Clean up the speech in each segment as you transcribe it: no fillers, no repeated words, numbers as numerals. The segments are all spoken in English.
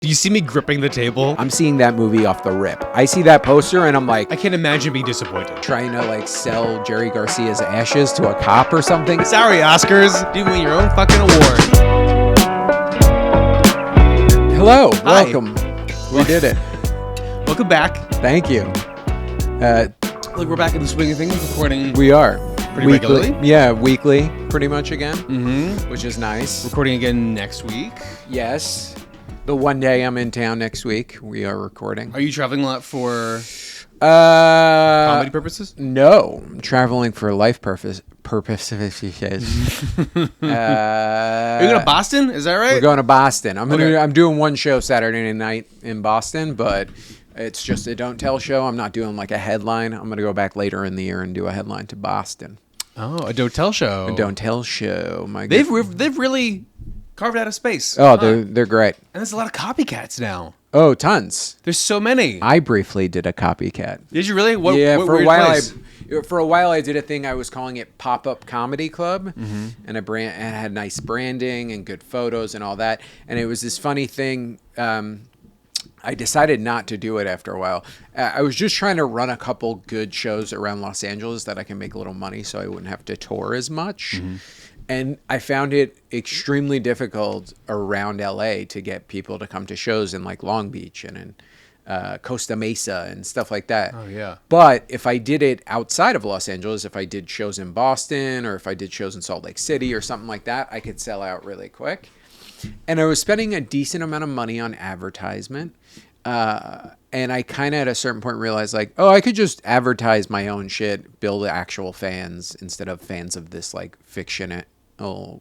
Do you see me gripping the table? I'm seeing that movie off the rip. I see that poster and I'm like, I can't imagine being disappointed. trying to like sell Jerry Garcia's ashes to a cop or something. Sorry, Oscars. You win your own fucking award. Hello, Hi. welcome. We did it. Welcome back. Thank you. Look, we're back in the swing of things, recording. We are. Pretty weekly. regularly? Yeah, weekly, pretty much again, Mm-hmm. which is nice. Recording again next week. Yes. The one day I'm in town next week, we are recording. Are you traveling a lot for Comedy purposes? No, I'm traveling for life purposes. Are you going to Boston? Is that right? We're going to Boston. Okay. I'm doing one show Saturday night in Boston, but it's just a don't tell show. I'm not doing like a headline. I'm going to go back later in the year and do a headline to Boston. Oh, a don't tell show. A don't tell show. They've really carved out a space. Oh, they're great. And there's a lot of copycats now. Oh, tons. There's so many. I briefly did a copycat. Did you really? What For a weird while, place? for a while I did a thing. I was calling it Pop-Up Comedy Club, Mm-hmm. and it had nice branding and good photos and all that. And it was this funny thing. I decided not to do it after a while. I was just trying to run a couple good shows around Los Angeles that I can make a little money, so I wouldn't have to tour as much. Mm-hmm. And I found it extremely difficult around LA to get people to come to shows in like Long Beach and in Costa Mesa and stuff like that. Oh, yeah. But if I did it outside of Los Angeles, if I did shows in Boston or if I did shows in Salt Lake City or something like that, I could sell out really quick. And I was spending a decent amount of money on advertisement. And I kind of at a certain point realized like, oh, I could just advertise my own shit, build actual fans instead of fans of this like fictional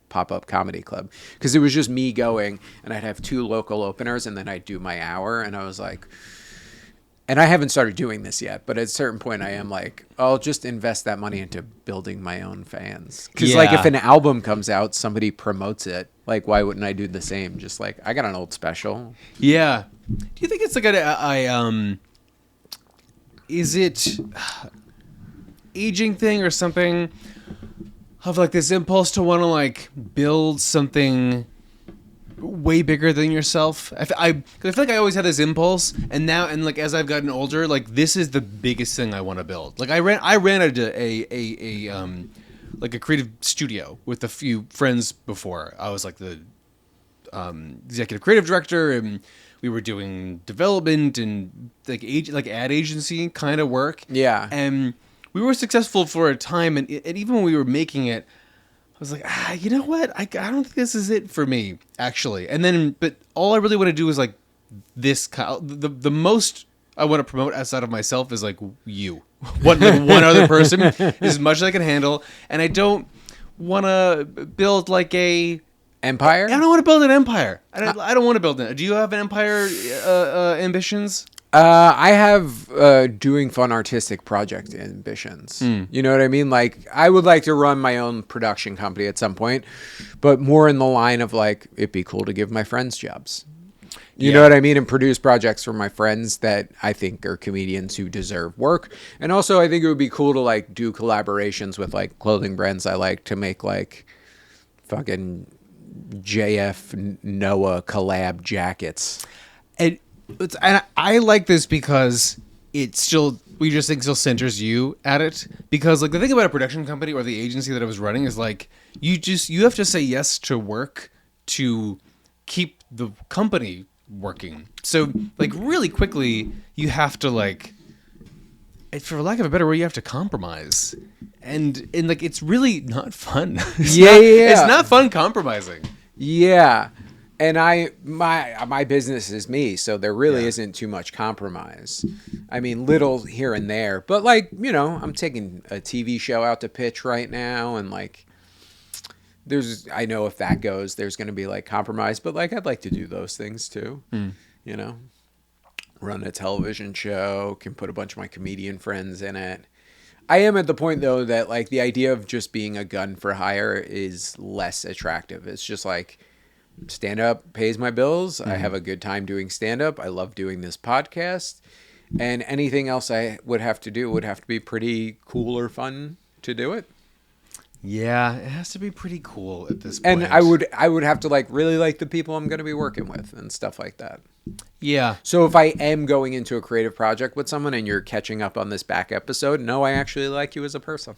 pop-up comedy club. Because it was just me going and I'd have 2 local openers and then I'd do my hour. And I was like, and I haven't started doing this yet, but at a certain point I am like, I'll just invest that money into building my own fans. Because like if an album comes out, somebody promotes it. Like, why wouldn't I do the same? Just like, I got an old special. Yeah. Do you think it's like is it aging thing or something of like this impulse to want to like build something way bigger than yourself? I feel like I always had this impulse, and now and like as I've gotten older, like this is the biggest thing I want to build. Like I ran a like a creative studio with a few friends before. I was like the executive creative director, and we were doing development and like ad agency kind of work. Yeah. And we were successful for a time, and even when we were making it, I was like, you know what? I don't think this is it for me, actually. And then, but all I really want to do is like this the most I want to promote outside of myself is like you, one other person, as much as I can handle, and I don't want to build like a Empire? I don't want to build an empire. I don't want to build it. Do you have an empire ambitions? I have doing fun artistic project ambitions. You know what I mean? Like, I would like to run my own production company at some point, but more in the line of like, it'd be cool to give my friends jobs. You know what I mean? And produce projects for my friends that I think are comedians who deserve work. And also, I think it would be cool to like do collaborations with like clothing brands I like to make like fucking JF Noah collab jackets. And I like this because it still, we just think still centers you at it. Because like the thing about a production company or the agency that I was running is like, you have to say yes to work to keep the company working. So like really quickly you have to like, for lack of a better word, you have to compromise. And like, it's really not fun. It's not fun compromising. Yeah. And my business is me, so there really isn't too much compromise. I mean, little here and there, but like, you know, I'm taking a TV show out to pitch right now, and like, I know if that goes, there's going to be like compromise, but like, I'd like to do those things too. You know, run a television show, can put a bunch of my comedian friends in it. I am at the point though that like the idea of just being a gun for hire is less attractive. It's just like, stand-up pays my bills. I have a good time doing stand-up. I love doing this podcast. And anything else I would have to do would have to be pretty cool or fun to do it. Yeah, it has to be pretty cool at this point. And I would have to like really like the people I'm going to be working with and stuff like that. Yeah. So if I am going into a creative project with someone and you're catching up on this back episode, no, I actually like you as a person.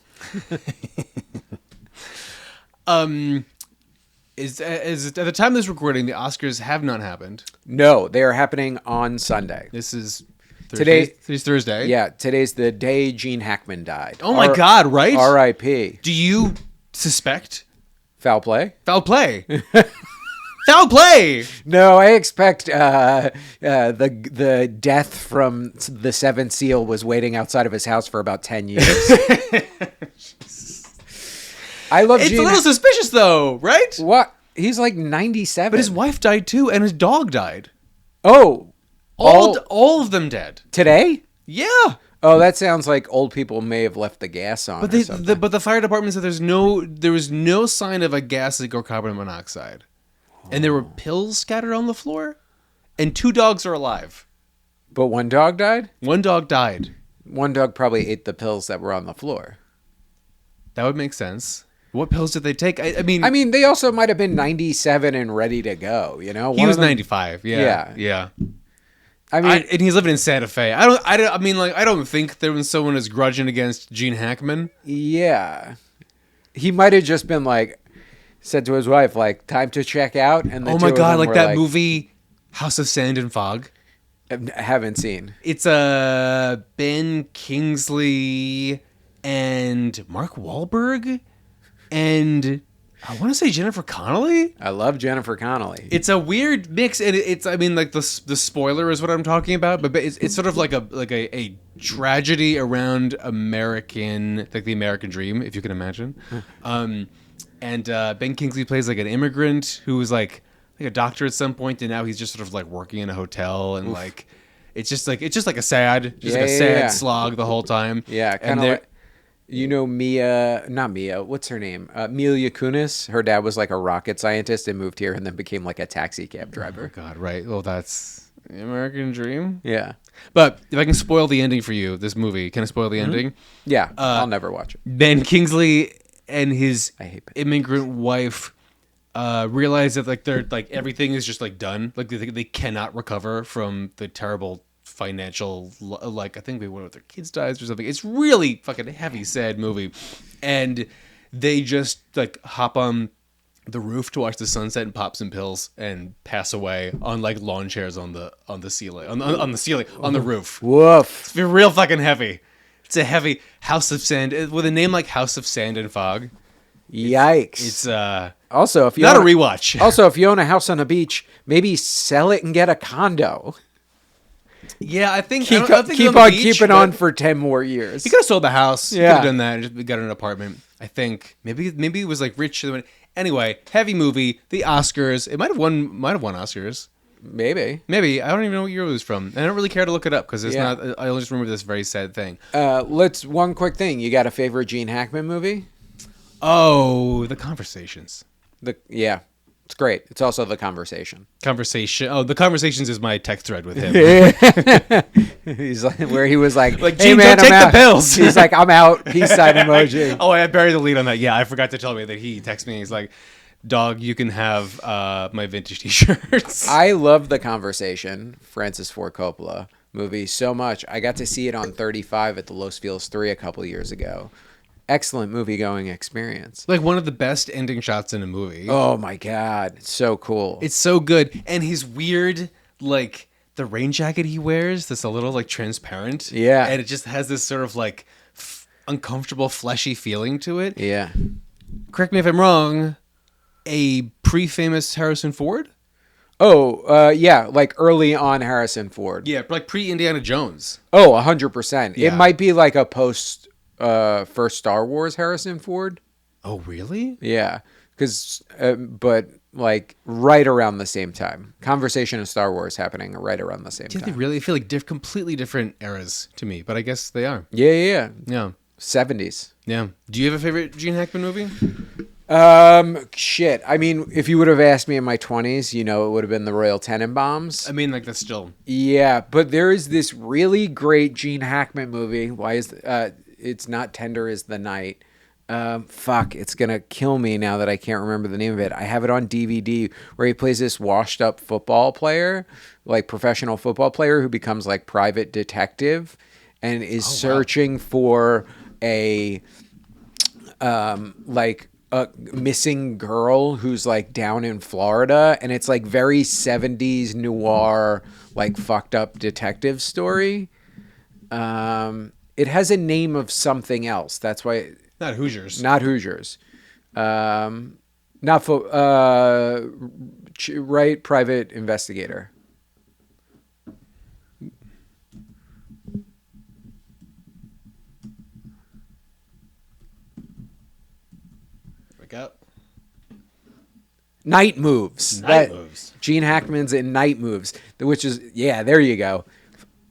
Is at the time of this recording, the Oscars have not happened. No, they are happening on Sunday. This is Thursday. Today's Thursday. Yeah, today's the day Gene Hackman died. Oh my God! Right? R.I.P. Do you suspect Foul play? foul play? Foul play. No, I expect the death from the Seventh Seal was waiting outside of his house for about 10 years. I love It's Gene. a little suspicious, though, right? What? He's like 97. But his wife died too, and his dog died. Oh, All of them dead. today? Yeah. Oh, that sounds like old people may have left the gas on. But or something. the fire department said there was no sign of a gas leak or carbon monoxide, and there were pills scattered on the floor, and 2 dogs are alive. But one dog died? One dog died. One dog probably ate the pills that were on the floor. That would make sense. What pills did they take? I mean, they also might have been 97 and ready to go, you know? he was 95. Yeah. Yeah. I mean, And he's living in Santa Fe. I don't think there was someone as grudging against Gene Hackman. yeah. He might have just been like, said to his wife, like, time to check out. And the Oh two my of God, them like were that movie, House of Sand and Fog. I haven't seen. It's Ben Kingsley and Mark Wahlberg and I want to say Jennifer Connelly. I love Jennifer Connelly. It's a weird mix, and it's like the spoiler is what I'm talking about, but it's sort of like a tragedy around American, like the American dream, if you can imagine. And Ben Kingsley plays like an immigrant who was like a doctor at some point, and now he's just sort of like working in a hotel, and like it's just like a sad slog the whole time. Yeah, kind of like, you know, what's her name? Mila Kunis. Her dad was like a rocket scientist and moved here and then became like a taxi cab driver. Oh my God, right. Well, that's the American dream. Yeah. But if I can spoil the ending for you, this movie, can I spoil the ending? Yeah, I'll never watch it. Ben Kingsley and his I hate Ben immigrant wife realize that like they're like everything is just like done. Like they cannot recover from the terrible financial, like I think one of their kids dies or something. It's really fucking heavy, sad movie, and they just like hop on the roof to watch the sunset and pop some pills and pass away on like lawn chairs on the ceiling on the ceiling on the roof. Woof. It's real fucking heavy. It's a heavy House of Sand with a name like House of Sand and Fog. Yikes. It's also if you not own a rewatch. Also, if you own a house on a beach, maybe sell it and get a condo. Yeah, I think Keep on on for 10 more years. He could have sold the house. Yeah. He could have done that and just got an apartment. I think maybe he was like rich. Anyway, heavy movie. The Oscars. It might have won Oscars. Maybe. I don't even know what year it was from. I don't really care to look it up because it's Yeah. not. I only just remember this very sad thing. One quick thing. You got a favorite Gene Hackman movie? Oh, The Conversations. It's great. It's also The Conversation. The Conversations is my text thread with him. He's like, where he was like, Like, hey Gene, man, don't take I'm the out. pills. He's like, I'm out. Peace sign emoji. Oh, I buried the lead on that. Yeah, I forgot to tell me that he texted me. He's like, dog, you can have my vintage t-shirts. I love The Conversation, Francis Ford Coppola movie so much. I got to see it on 35 at the Los Feliz 3 a couple years ago. Excellent movie-going experience. Like one of the best ending shots in a movie. Oh my God. It's so cool. It's so good. And his weird, like, the rain jacket he wears that's a little, like, transparent. Yeah. And it just has this sort of, like, uncomfortable, fleshy feeling to it. Yeah. Correct me if I'm wrong, a pre-famous Harrison Ford? Oh, yeah, like early on Harrison Ford. Yeah, like pre-Indiana Jones. Oh, 100%. Yeah. It might be like a post first Star Wars Harrison Ford. Oh, really? Yeah, but like right around the same time. Conversation and Star Wars happening right around the same Yeah, time. they really feel like completely different eras to me, but I guess they are. Yeah. Yeah. 70s. Yeah. Do you have a favorite Gene Hackman movie? Shit. I mean, if you would have asked me in my 20s, it would have been the Royal Tenenbaums. I mean, like, that's still... Yeah, but there is this really great Gene Hackman movie. Why is it's not Tender as the Night. Fuck, it's gonna kill me now that I can't remember the name of it. I have it on DVD where he plays this washed up football player, like professional football player who becomes like private detective and is searching for a like a missing girl who's like down in Florida, and it's like very 70s noir, like fucked up detective story. It has a name of something else. That's why. Not Hoosiers. Not Hoosiers. Not for right. Private investigator. Wake up. Night Moves. Night Moves. Gene Hackman's in Night Moves, which is there you go.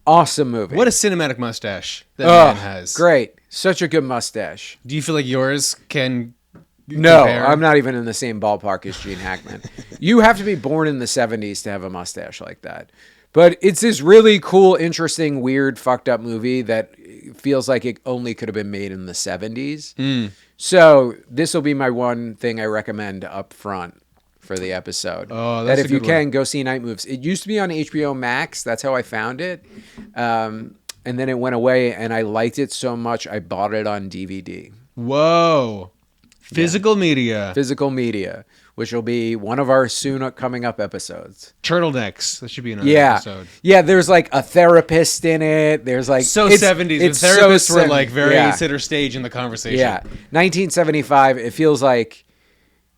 Awesome movie. What a cinematic mustache that man has. Great. Such a good mustache. Do you feel like yours can No, compare? I'm not even in the same ballpark as Gene Hackman. You have to be born in the 70s to have a mustache like that. But it's this really cool, interesting, weird, fucked up movie that feels like it only could have been made in the 70s. So this will be my one thing I recommend up front for the episode. Oh, that's that if you good can, one. go see Night Moves. It used to be on HBO Max. That's how I found it. And then it went away, and I liked it so much, I bought it on DVD. Whoa. Physical media. Physical media, which will be one of our soon coming up episodes. Turtlenecks. That should be another episode. Yeah, there's like a therapist in it. There's like... So 70s. The therapists were like very center stage in the conversation. Yeah. 1975, it feels like...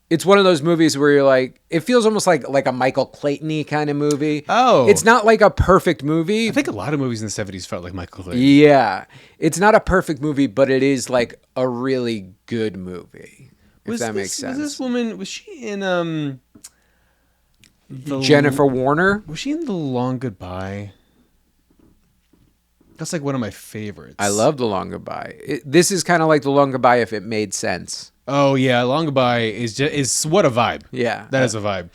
It's one of those movies where you're like... It feels almost like a Michael Clayton-y kind of movie. Oh. It's not like a perfect movie. I think a lot of movies in the 70s felt like Michael Clayton. Yeah. It's not a perfect movie, but it is like a really good movie. If that makes sense. Was this woman... Was she in... Jennifer Warner? Was she in The Long Goodbye? That's like one of my favorites. I love The Long Goodbye. This is kind of like The Long Goodbye if it made sense. Oh yeah, Long Goodbye is what a vibe. Yeah, that is a vibe.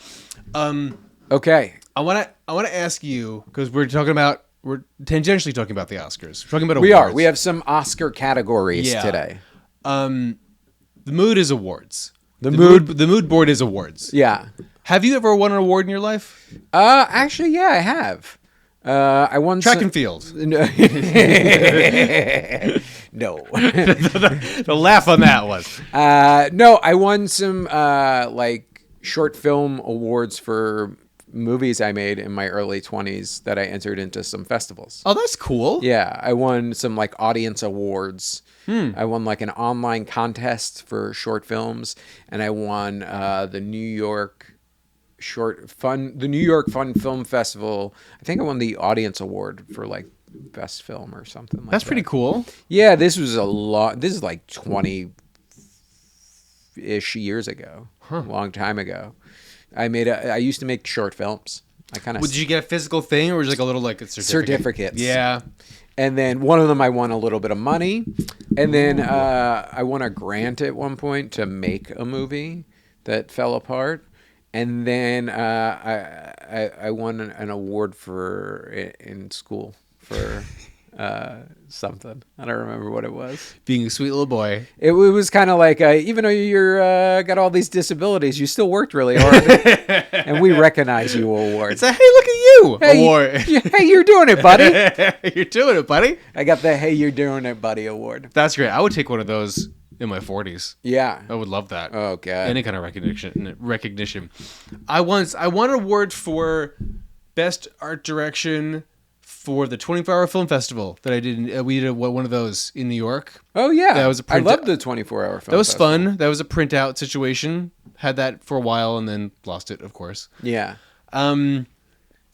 Okay, I want to ask you, because we're tangentially talking about the Oscars. We're talking about awards. We are. We have some Oscar categories today. The mood is awards. The mood board is awards. Yeah. Have you ever won an award in your life? Actually, yeah, I have. I won track and field. No. No. The laugh on that was. No, I won some like short film awards for movies I made in my early 20s that I entered into some festivals. Oh, that's cool. Yeah, I won some like audience awards. I won like an online contest for short films, and I won the New York Fun Film Festival. I think I won the audience award for like best film or something like that. That's pretty cool. Yeah, this is like 20-ish years ago. A long time ago. I used to make short films. Did you get a physical thing, or was it like a little like a certificates? Yeah. And then one of them I won a little bit of money, and then I won a grant at one point to make a movie that fell apart. And then I won an award in school for something. I don't remember what it was. Being a sweet little boy. It was kind of like, even though you're got all these disabilities, you still worked really hard. And we recognize you award. It's a hey, look at you award. Hey, you're doing it, buddy. You're doing it, buddy. I got the hey, you're doing it, buddy award. That's great. I would take one of those in my 40s. Yeah. I would love that. Oh, God. Any kind of recognition. I won an award for Best Art Direction for the 24-hour film festival that I did. We did one of those in New York. Oh, yeah. That was I love the 24-hour film That was festival. fun. That was a printout situation. Had that for a while and then lost it, of course. Yeah.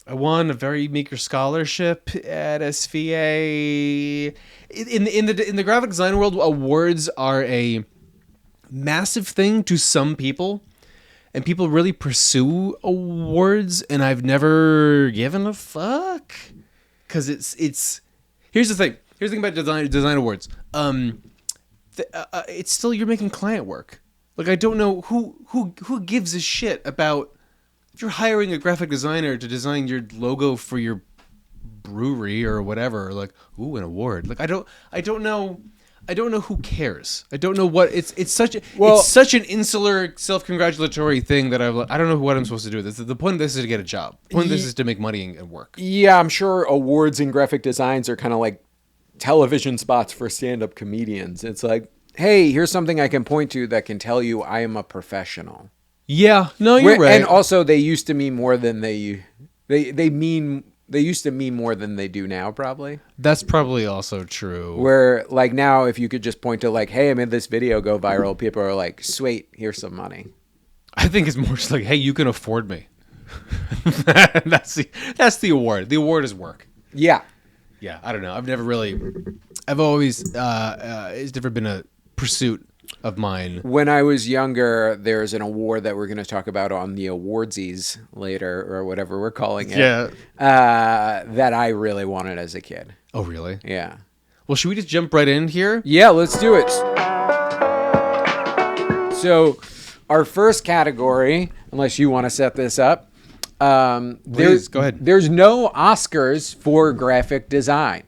I won a very meager scholarship at SVA. In the graphic design world, awards are a massive thing to some people, and people really pursue awards. And I've never given a fuck because it's. Here's the thing. Here's the thing about design awards. It's still you're making client work. Like I don't know who gives a shit about. If you're hiring a graphic designer to design your logo for your brewery or whatever, like, ooh, an award. Like I don't know I don't know who cares. I don't know what it's such. Well, it's such an insular, self-congratulatory thing that I don't know what I'm supposed to do with this. The point of this is to get a job. The point of this is to make money and work. Yeah, I'm sure awards and graphic designs are kind of like television spots for stand-up comedians. It's like, hey, here's something I can point to that can tell you I am a professional. Yeah, no, you're right. And also, they used to mean more than they used to mean more than they do now, probably. That's probably also true. Where, like, now, if you could just point to, like, hey, I made this video go viral, people are like, sweet, here's some money. I think it's more just like, hey, you can afford me. That's the award. The award is work. Yeah. Yeah, I don't know. I've always, it's never been a pursuit of mine. When I was younger, there's an award that we're going to talk about on the Awardsies later, or whatever we're calling it. Yeah. That I really wanted as a kid. Oh, really? Yeah. Well, should we just jump right in here? Yeah, let's do it. So, our first category, unless you want to set this up, Please, go ahead. There's no Oscars for graphic design.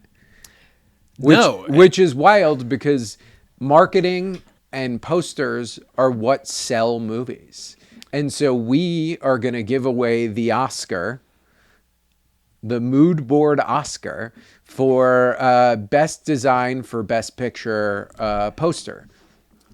Which is wild because marketing and posters are what sell movies. And so we are going to give away the Oscar, the Moodboard Oscar, for best design for best picture poster.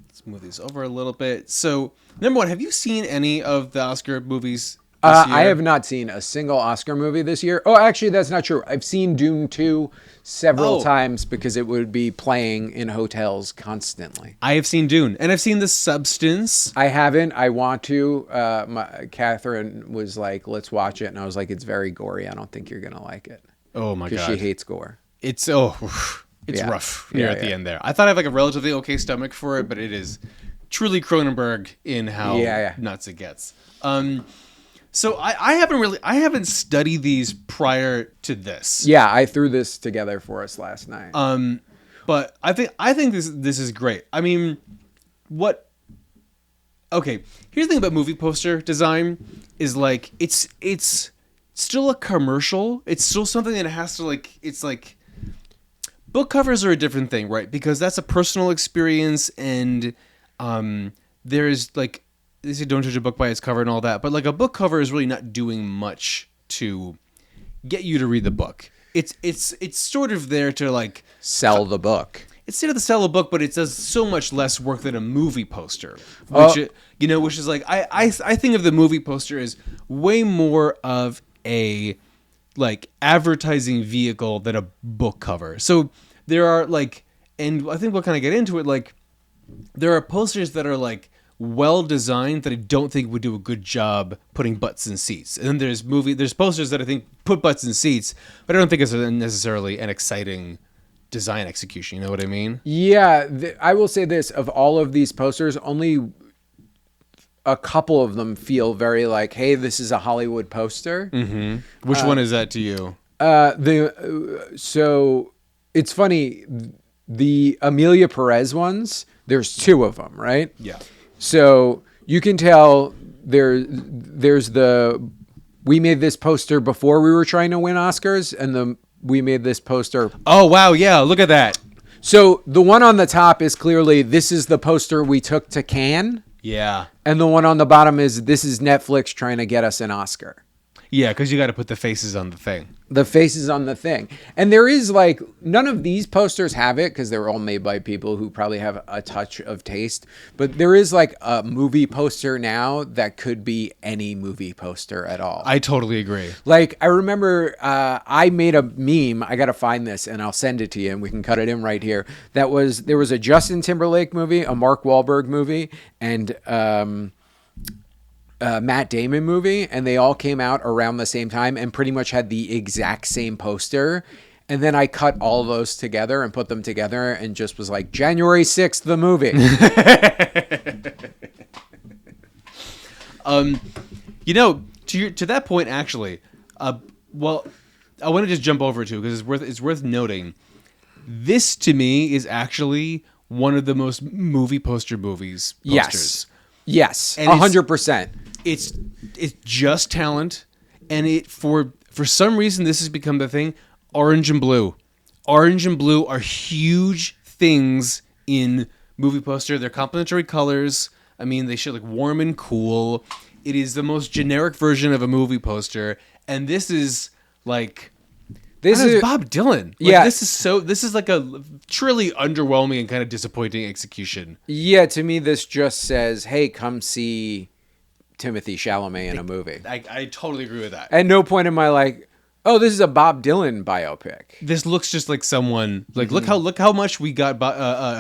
Let's move these over a little bit. So, number one, have you seen any of the Oscar movies this year? I have not seen a single Oscar movie this year. Oh, actually, that's not true. I've seen Dune 2 several times because it would be playing in hotels constantly. I have seen Dune, and I've seen The Substance. I haven't. I want to. Catherine was like, let's watch it. And I was like, it's very gory. I don't think you're going to like it. Oh, my God. Because she hates gore. It's rough here at the end there. I thought I have like a relatively okay stomach for it, but it is truly Cronenberg in how nuts it gets. So I haven't studied these prior to this. Yeah, I threw this together for us last night. But I think this is great. I mean, okay, here's the thing about movie poster design is like it's still a commercial. It's still something that has to it's like book covers are a different thing, right? Because that's a personal experience and there's like they say don't judge a book by its cover and all that, but like a book cover is really not doing much to get you to read the book. It's sort of there to like sell the book. It's there to sell a book, but it does so much less work than a movie poster, which is like I think of the movie poster as way more of a like advertising vehicle than a book cover. So there are like, and I think we'll kind of get into it. Like there are posters that are like well designed that I don't think would do a good job putting butts in seats. And then there's posters that I think put butts in seats, but I don't think it's necessarily an exciting design execution. You know what I mean? Yeah, I will say this: of all of these posters, only a couple of them feel very like, "Hey, this is a Hollywood poster." Mm-hmm. Which one is that to you? So it's funny. The Amelia Perez ones. There's two of them, right? Yeah. So you can tell there's we made this poster before we were trying to win Oscars, and we made this poster. Oh, wow. Yeah. Look at that. So the one on the top is clearly, this is the poster we took to Cannes. Yeah. And the one on the bottom is, this is Netflix trying to get us an Oscar. Yeah, because you got to put the faces on the thing. The faces on the thing. And there is like, none of these posters have it because they were all made by people who probably have a touch of taste. But there is like a movie poster now that could be any movie poster at all. I totally agree. Like, I remember I made a meme. I got to find this and I'll send it to you and we can cut it in right here. There was a Justin Timberlake movie, a Mark Wahlberg movie, and Matt Damon movie, and they all came out around the same time and pretty much had the exact same poster. And then I cut all those together and put them together and just was like, January 6th, the movie. To that point, actually, well, I want to just jump over to because it's worth noting. This to me is actually one of the most movie posters. Yes, 100%. It's just talent, and for some reason this has become the thing. Orange and blue are huge things in movie poster. They're complementary colors. I mean, they show like warm and cool. It is the most generic version of a movie poster, and this is like this is Bob Dylan. Like, yeah, this is like a truly underwhelming and kind of disappointing execution. Yeah, to me, this just says, "Hey, come see Timothy Chalamet in a movie." I totally agree with that. At no point am I like, "Oh, this is a Bob Dylan biopic." This looks just like someone like look how much we got.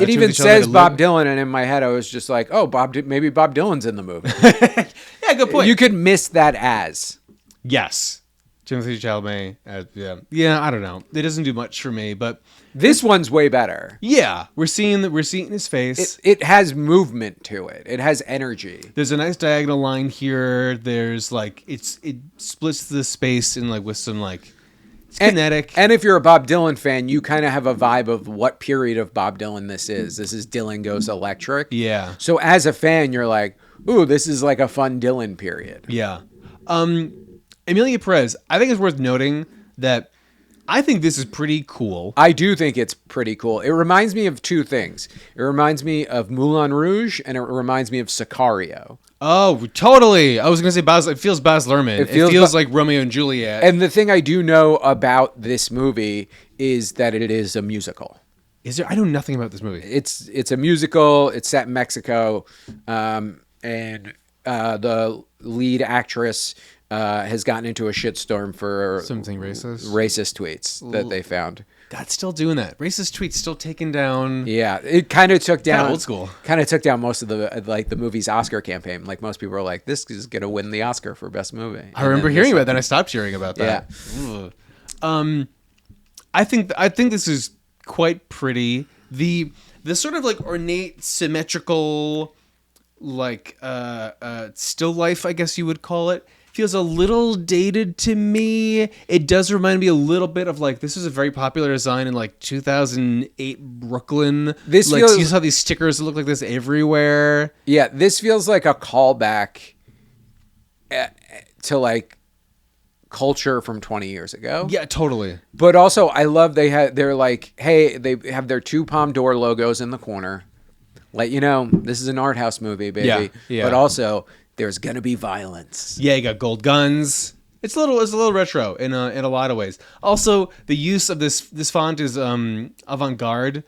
It even says Bob Dylan, and in my head I was just like, "Oh, maybe Bob Dylan's in the movie." Yeah, good point. You could miss that as yes, Timothy Chalamet. Yeah. I don't know. It doesn't do much for me, but this one's way better. Yeah, we're seeing his face. It has movement to it. It has energy. There's a nice diagonal line here. There's like it splits the space in like with some like it's kinetic. And if you're a Bob Dylan fan, you kind of have a vibe of what period of Bob Dylan this is. This is Dylan Goes Electric. Yeah. So as a fan, you're like, ooh, this is like a fun Dylan period. Yeah. Emilia Perez, I think it's worth noting that I think this is pretty cool. I do think it's pretty cool. It reminds me of two things. It reminds me of Moulin Rouge, and it reminds me of Sicario. Oh, totally. I was going to say it feels Baz Luhrmann. It feels like Romeo and Juliet. And the thing I do know about this movie is that it is a musical. Is there? I know nothing about this movie. It's a musical. It's set in Mexico, and the lead actress has gotten into a shitstorm for something racist tweets that they found. God's still doing that. Racist tweets still taken down. Yeah, it kind of took down old school. Kind of took down most of the movie's Oscar campaign. Like most people were like, "This is gonna win the Oscar for best movie." I remember hearing about that. I stopped hearing about that. Yeah. I think this is quite pretty. The sort of like ornate, symmetrical, like still life, I guess you would call it, feels a little dated to me. It does remind me a little bit of like this was a very popular design in like 2008 Brooklyn. This like feels, you saw these stickers that look like this everywhere. Yeah, this feels like a callback to like culture from 20 years ago. Yeah, totally. But also, I love they're like, hey, they have their two Palm d'Or logos in the corner. Let you know this is an art house movie, baby. Yeah. But also, there's gonna be violence. Yeah, you got gold guns. It's a little retro in a lot of ways. Also, the use of this font is avant-garde.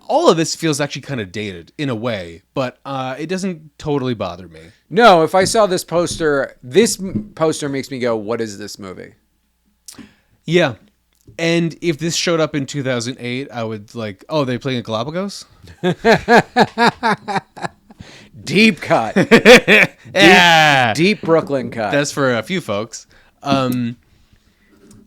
All of this feels actually kind of dated in a way, but it doesn't totally bother me. No, if I saw this poster makes me go, "What is this movie?" Yeah, and if this showed up in 2008, I would like, oh, they're playing at Galapagos. Deep cut. Deep Brooklyn cut. That's for a few folks.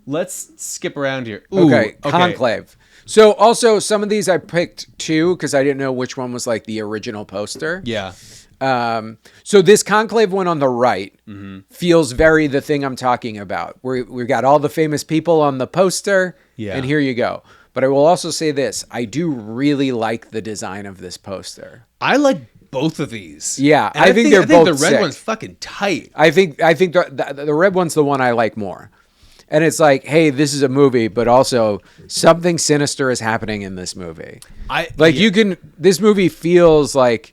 Let's skip around here. Ooh, okay, Conclave. So also some of these I picked too because I didn't know which one was like the original poster. Yeah. So this Conclave one on the right feels very the thing I'm talking about. We've got all the famous people on the poster, and here you go. But I will also say this. I do really like the design of this poster. I like both of these. Yeah, I think they're both the red sick. one's fucking tight. I think the red one's the one I like more. And it's like, hey, this is a movie, but also something sinister is happening in this movie. This movie feels like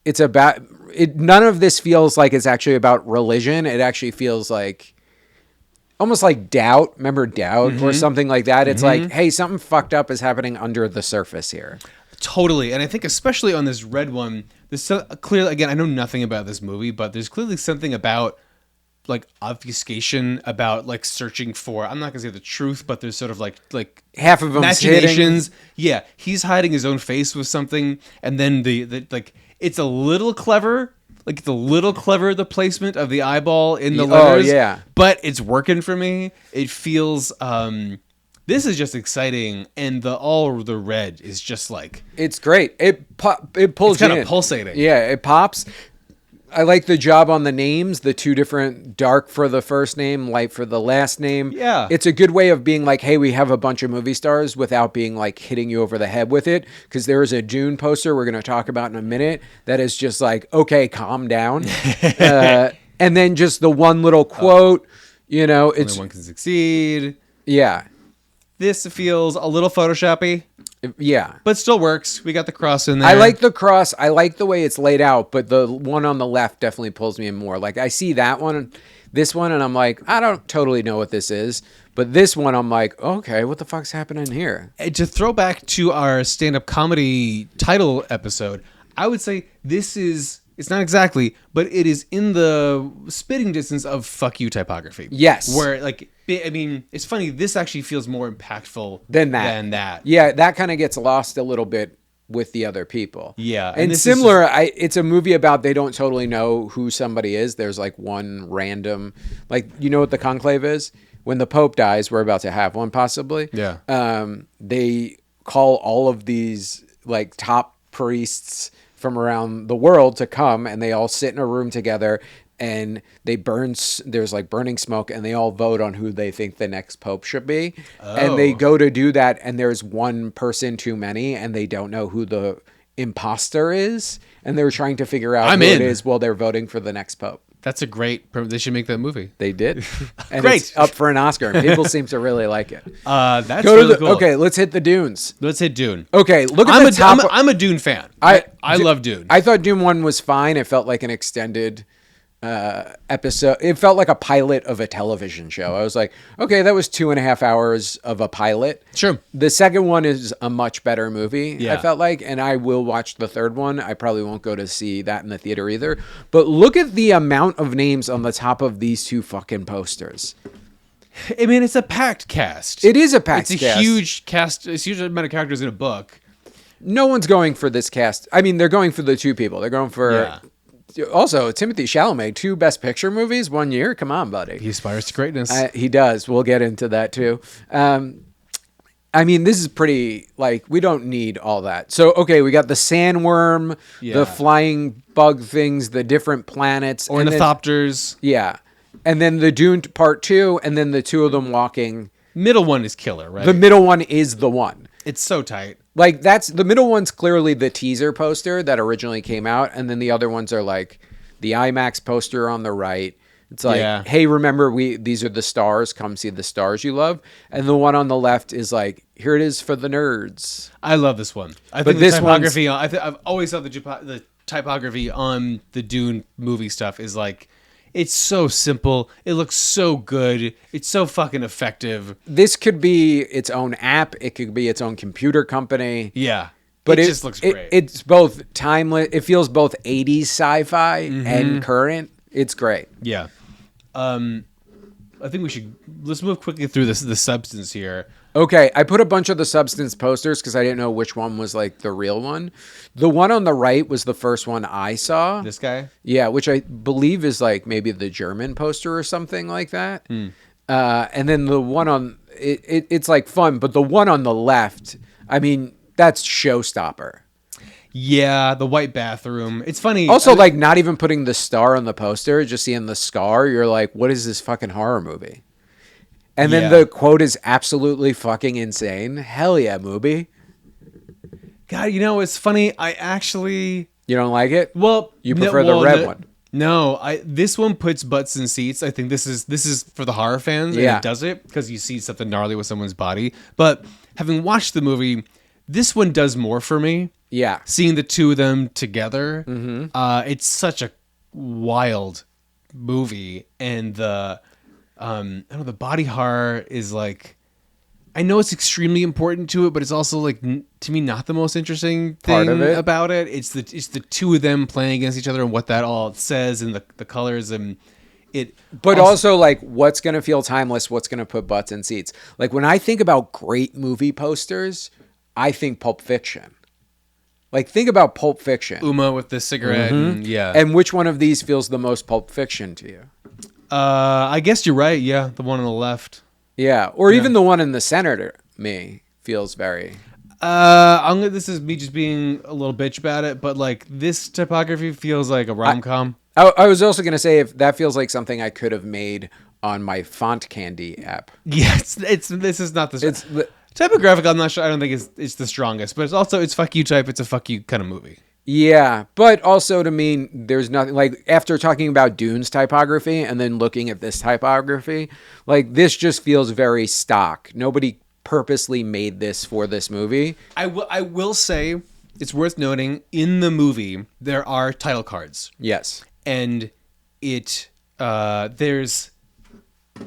it's about it. None of this feels like it's actually about religion. It actually feels like almost like Doubt. Remember Doubt or something like that? It's like, hey, something fucked up is happening under the surface here. Totally. And I think especially on this red one, there's clearly, again, I know nothing about this movie, but there's clearly something about like obfuscation, about like searching for, I'm not gonna say the truth, but there's sort of like half of them machinations. Yeah, he's hiding his own face with something, and then the like it's a little clever, the placement of the eyeball in the letters. Oh yeah, but it's working for me. It feels this is just exciting, and the red is just like it's great. It pulls kind you of in. pulsating. Yeah, it pops. I like the job on the names, the two different dark for the first name, light for the last name. Yeah. It's a good way of being like, hey, we have a bunch of movie stars without being like hitting you over the head with it. Because there is a Dune poster we're going to talk about in a minute that is just like, okay, calm down. And then just the one little quote, it's only one can succeed. Yeah. This feels a little Photoshoppy. Yeah. But still works. We got the cross in there. I like the cross. I like the way it's laid out, but the one on the left definitely pulls me in more. Like I see that one, this one, and I'm like, I don't totally know what this is. But this one, I'm like, okay, what the fuck's happening here? To throw back to our stand-up comedy title episode, I would say this is, it's not exactly, but it is in the spitting distance of fuck you typography. Yes. Where, like, I mean, it's funny, this actually feels more impactful than that. Yeah, that kind of gets lost a little bit with the other people. Yeah. And similar, it's a movie about they don't totally know who somebody is. There's like one random, like, you know what the conclave is? When the Pope dies, we're about to have one possibly. Yeah. They call all of these like top priests from around the world to come, and they all sit in a room together, and they there's like burning smoke, and they all vote on who they think the next pope should be. And they go to do that, and there's one person too many, and they don't know who the imposter is, and they're trying to figure out who it is while they're voting for the next pope. That's a great, they should make that movie. They did. And Great. It's up for an Oscar, and people seem to really like it. That's really cool. Okay, let's hit the dunes. Let's hit Dune. Okay, look at the top. I'm a Dune fan. I love Dune. I thought Dune 1 was fine. It felt like an extended episode. It felt like a pilot of a television show. I was like, okay, that was 2.5 hours of a pilot. Sure. The second one is a much better movie, Yeah. I felt like, and I will watch the third one. I probably won't go to see that in the theater either. But look at the amount of names on the top of these two fucking posters. I mean, it's a packed cast. It is a packed cast. It's a huge cast. It's a huge amount of characters in a book. No one's going for this cast. I mean, they're going for the two people. They're going for... Yeah. Also, Timothée Chalamet, 2 Best Picture movies 1 year. Come on, buddy. He aspires to greatness. He does. We'll get into that too. I mean, this is pretty, like, we don't need all that. So, okay, we got the sandworm, the flying bug things, the different planets. Ornithopters. Yeah. And then the Dune Part 2, and then the two of them walking. Middle one is killer, right? The middle one is the one. It's so tight. Like, the middle one's clearly the teaser poster that originally came out, and then the other ones are like the IMAX poster on the right. It's like, hey, remember, these are the stars. Come see the stars you love. And the one on the left is like, here it is for the nerds. I love this one. I think the typography. I've always thought the typography on the Dune movie stuff is like, it's so simple. It looks so good. It's so fucking effective. This could be its own app. It could be its own computer company. Yeah. But it just looks great. It's both timeless. It feels both 80s sci-fi and current. It's great. Yeah. I think let's move quickly through the substance here. Okay, I put a bunch of the substance posters because I didn't know which one was like the real one. The one on the right was the first one I saw. This guy? Yeah, which I believe is like maybe the German poster or something like that. And then the one on it's like fun, but the one on the left, I mean, that's showstopper. Yeah, the white bathroom. It's funny. Also, like not even putting the star on the poster, just seeing the scar, you're like, what is this fucking horror movie? And then the quote is absolutely fucking insane. Hell yeah, movie. God, you know, it's funny. You don't like it? Well, you prefer the red one. No, this one puts butts in seats. I think this is for the horror fans. Yeah. And it does it because you see something gnarly with someone's body. But having watched the movie, this one does more for me. Yeah. Seeing the two of them together. It's such a wild movie. And the body horror is like, I know it's extremely important to it, but it's also like to me not the most interesting thing about it. It's the two of them playing against each other and what that all says and the colors and it. But also like what's gonna feel timeless, what's gonna put butts in seats. Like when I think about great movie posters, I think Pulp Fiction. Like think about Pulp Fiction. Uma with the cigarette, and which one of these feels the most Pulp Fiction to you? I guess you're right. Yeah, the one on the left. Yeah, or even the one in the center to me feels very... This is me just being a little bitch about it, but like this typography feels like a rom-com. I was also going to say if that feels like something I could have made on my Font Candy app. Yeah, this is not the... Typographic, I'm not sure. I don't think it's the strongest, but it's fuck you type. It's a fuck you kind of movie. Yeah, but also to me, there's nothing like after talking about Dune's typography and then looking at this typography, like this just feels very stock. Nobody purposely made this for this movie. I will say it's worth noting in the movie there are title cards. Yes. And there's,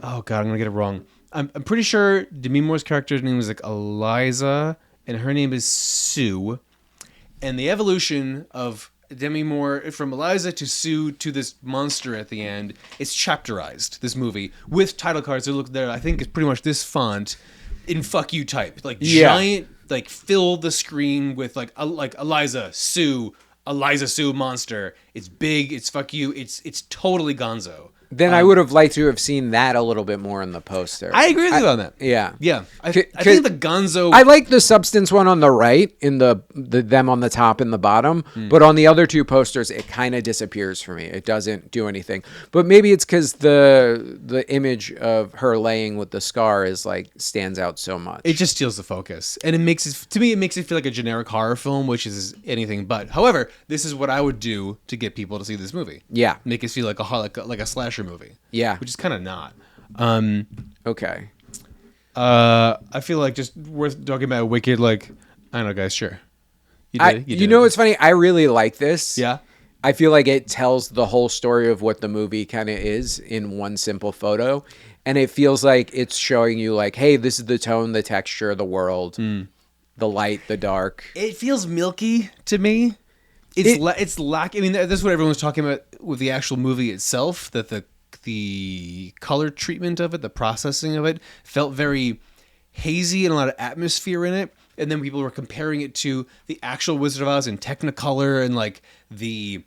oh God, I'm going to get it wrong. I'm pretty sure Demi Moore's character's name is like Eliza and her name is Sue. And the evolution of Demi Moore from Eliza to Sue to this monster at the end, it's chapterized, this movie, with title cards that look there. I think it's pretty much this font in fuck you type, like giant, like fill the screen with like Eliza Sue monster. It's big, it's fuck you, it's totally gonzo. Then I would have liked to have seen that a little bit more in the poster. I agree with you on that. Yeah. Yeah. I think the gonzo... I like the substance one on the right, in the them on the top and the bottom. But on the other two posters, it kind of disappears for me. It doesn't do anything. But maybe it's because the image of her laying with the scar is like stands out so much. It just steals the focus. And it makes it feel like a generic horror film, which is anything but. However, this is what I would do to get people to see this movie. Yeah. Make it feel like a slasher movie. Yeah. Which is kind of not. Okay. I feel like just worth talking about Wicked, like, I don't know, guys, sure. You know what's funny? I really like this. Yeah. I feel like it tells the whole story of what the movie kind of is in one simple photo. And it feels like it's showing you like, hey, this is the tone, the texture, the world, the light, the dark. It feels milky to me. It's lacking. I mean, that's what everyone's talking about with the actual movie itself, that the color treatment of it, the processing of it felt very hazy and a lot of atmosphere in it. And then people were comparing it to the actual Wizard of Oz in Technicolor and like the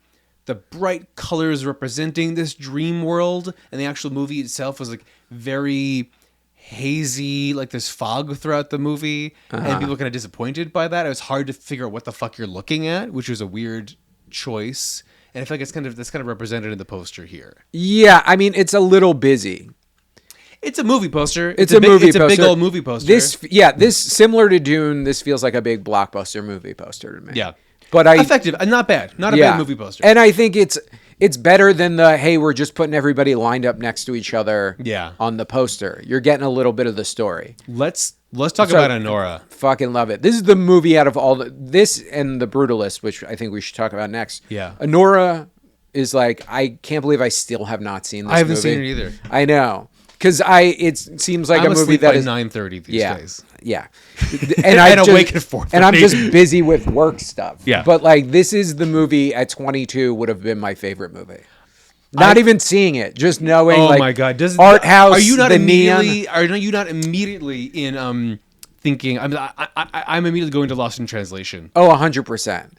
bright colors representing this dream world. And the actual movie itself was like very hazy, like there's fog throughout the movie. And people were kind of disappointed by that. It was hard to figure out what the fuck you're looking at, which was a weird choice. And I feel like that's kind of represented in the poster here. Yeah, I mean, it's a little busy. It's a movie poster. It's a big old movie poster. This similar to Dune. This feels like a big blockbuster movie poster to me. Yeah, but effective and not bad. Not a bad movie poster. And I think it's better than the hey, we're just putting everybody lined up next to each other. Yeah. On the poster, you're getting a little bit of the story. Let's talk about Anora. Fucking love it. This is the movie out of all this and The Brutalist, which I think we should talk about next. Yeah. Anora is like, I can't believe I still have not seen this movie. I haven't seen it either. I know. Because it seems like I'm a movie that by is 9:30 these days. Yeah, and I awake at 4:30. And I'm just busy with work stuff. Yeah, but like this is the movie at 22 would have been my favorite movie. Not even seeing it, just knowing. Oh my god! Art house? Are you not the immediately? neon? Are you not immediately in thinking? I'm immediately going to Lost in Translation. Oh, 100%.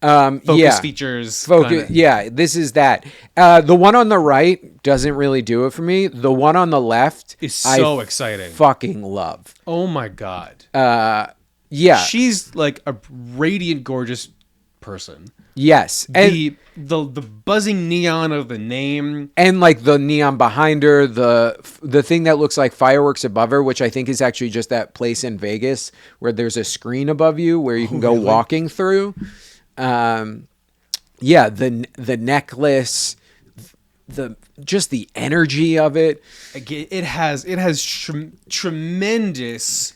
Focus features. Focus. Yeah, this is that. The one on the right doesn't really do it for me. The one on the left is so exciting. Fucking love. Oh my god. Yeah. She's like a radiant, gorgeous person. Yes. And the buzzing neon of the name. And like the neon behind her, the thing that looks like fireworks above her, which I think is actually just that place in Vegas where there's a screen above you where you can go walking through. Yeah, the necklace, just the energy of it. It has tremendous.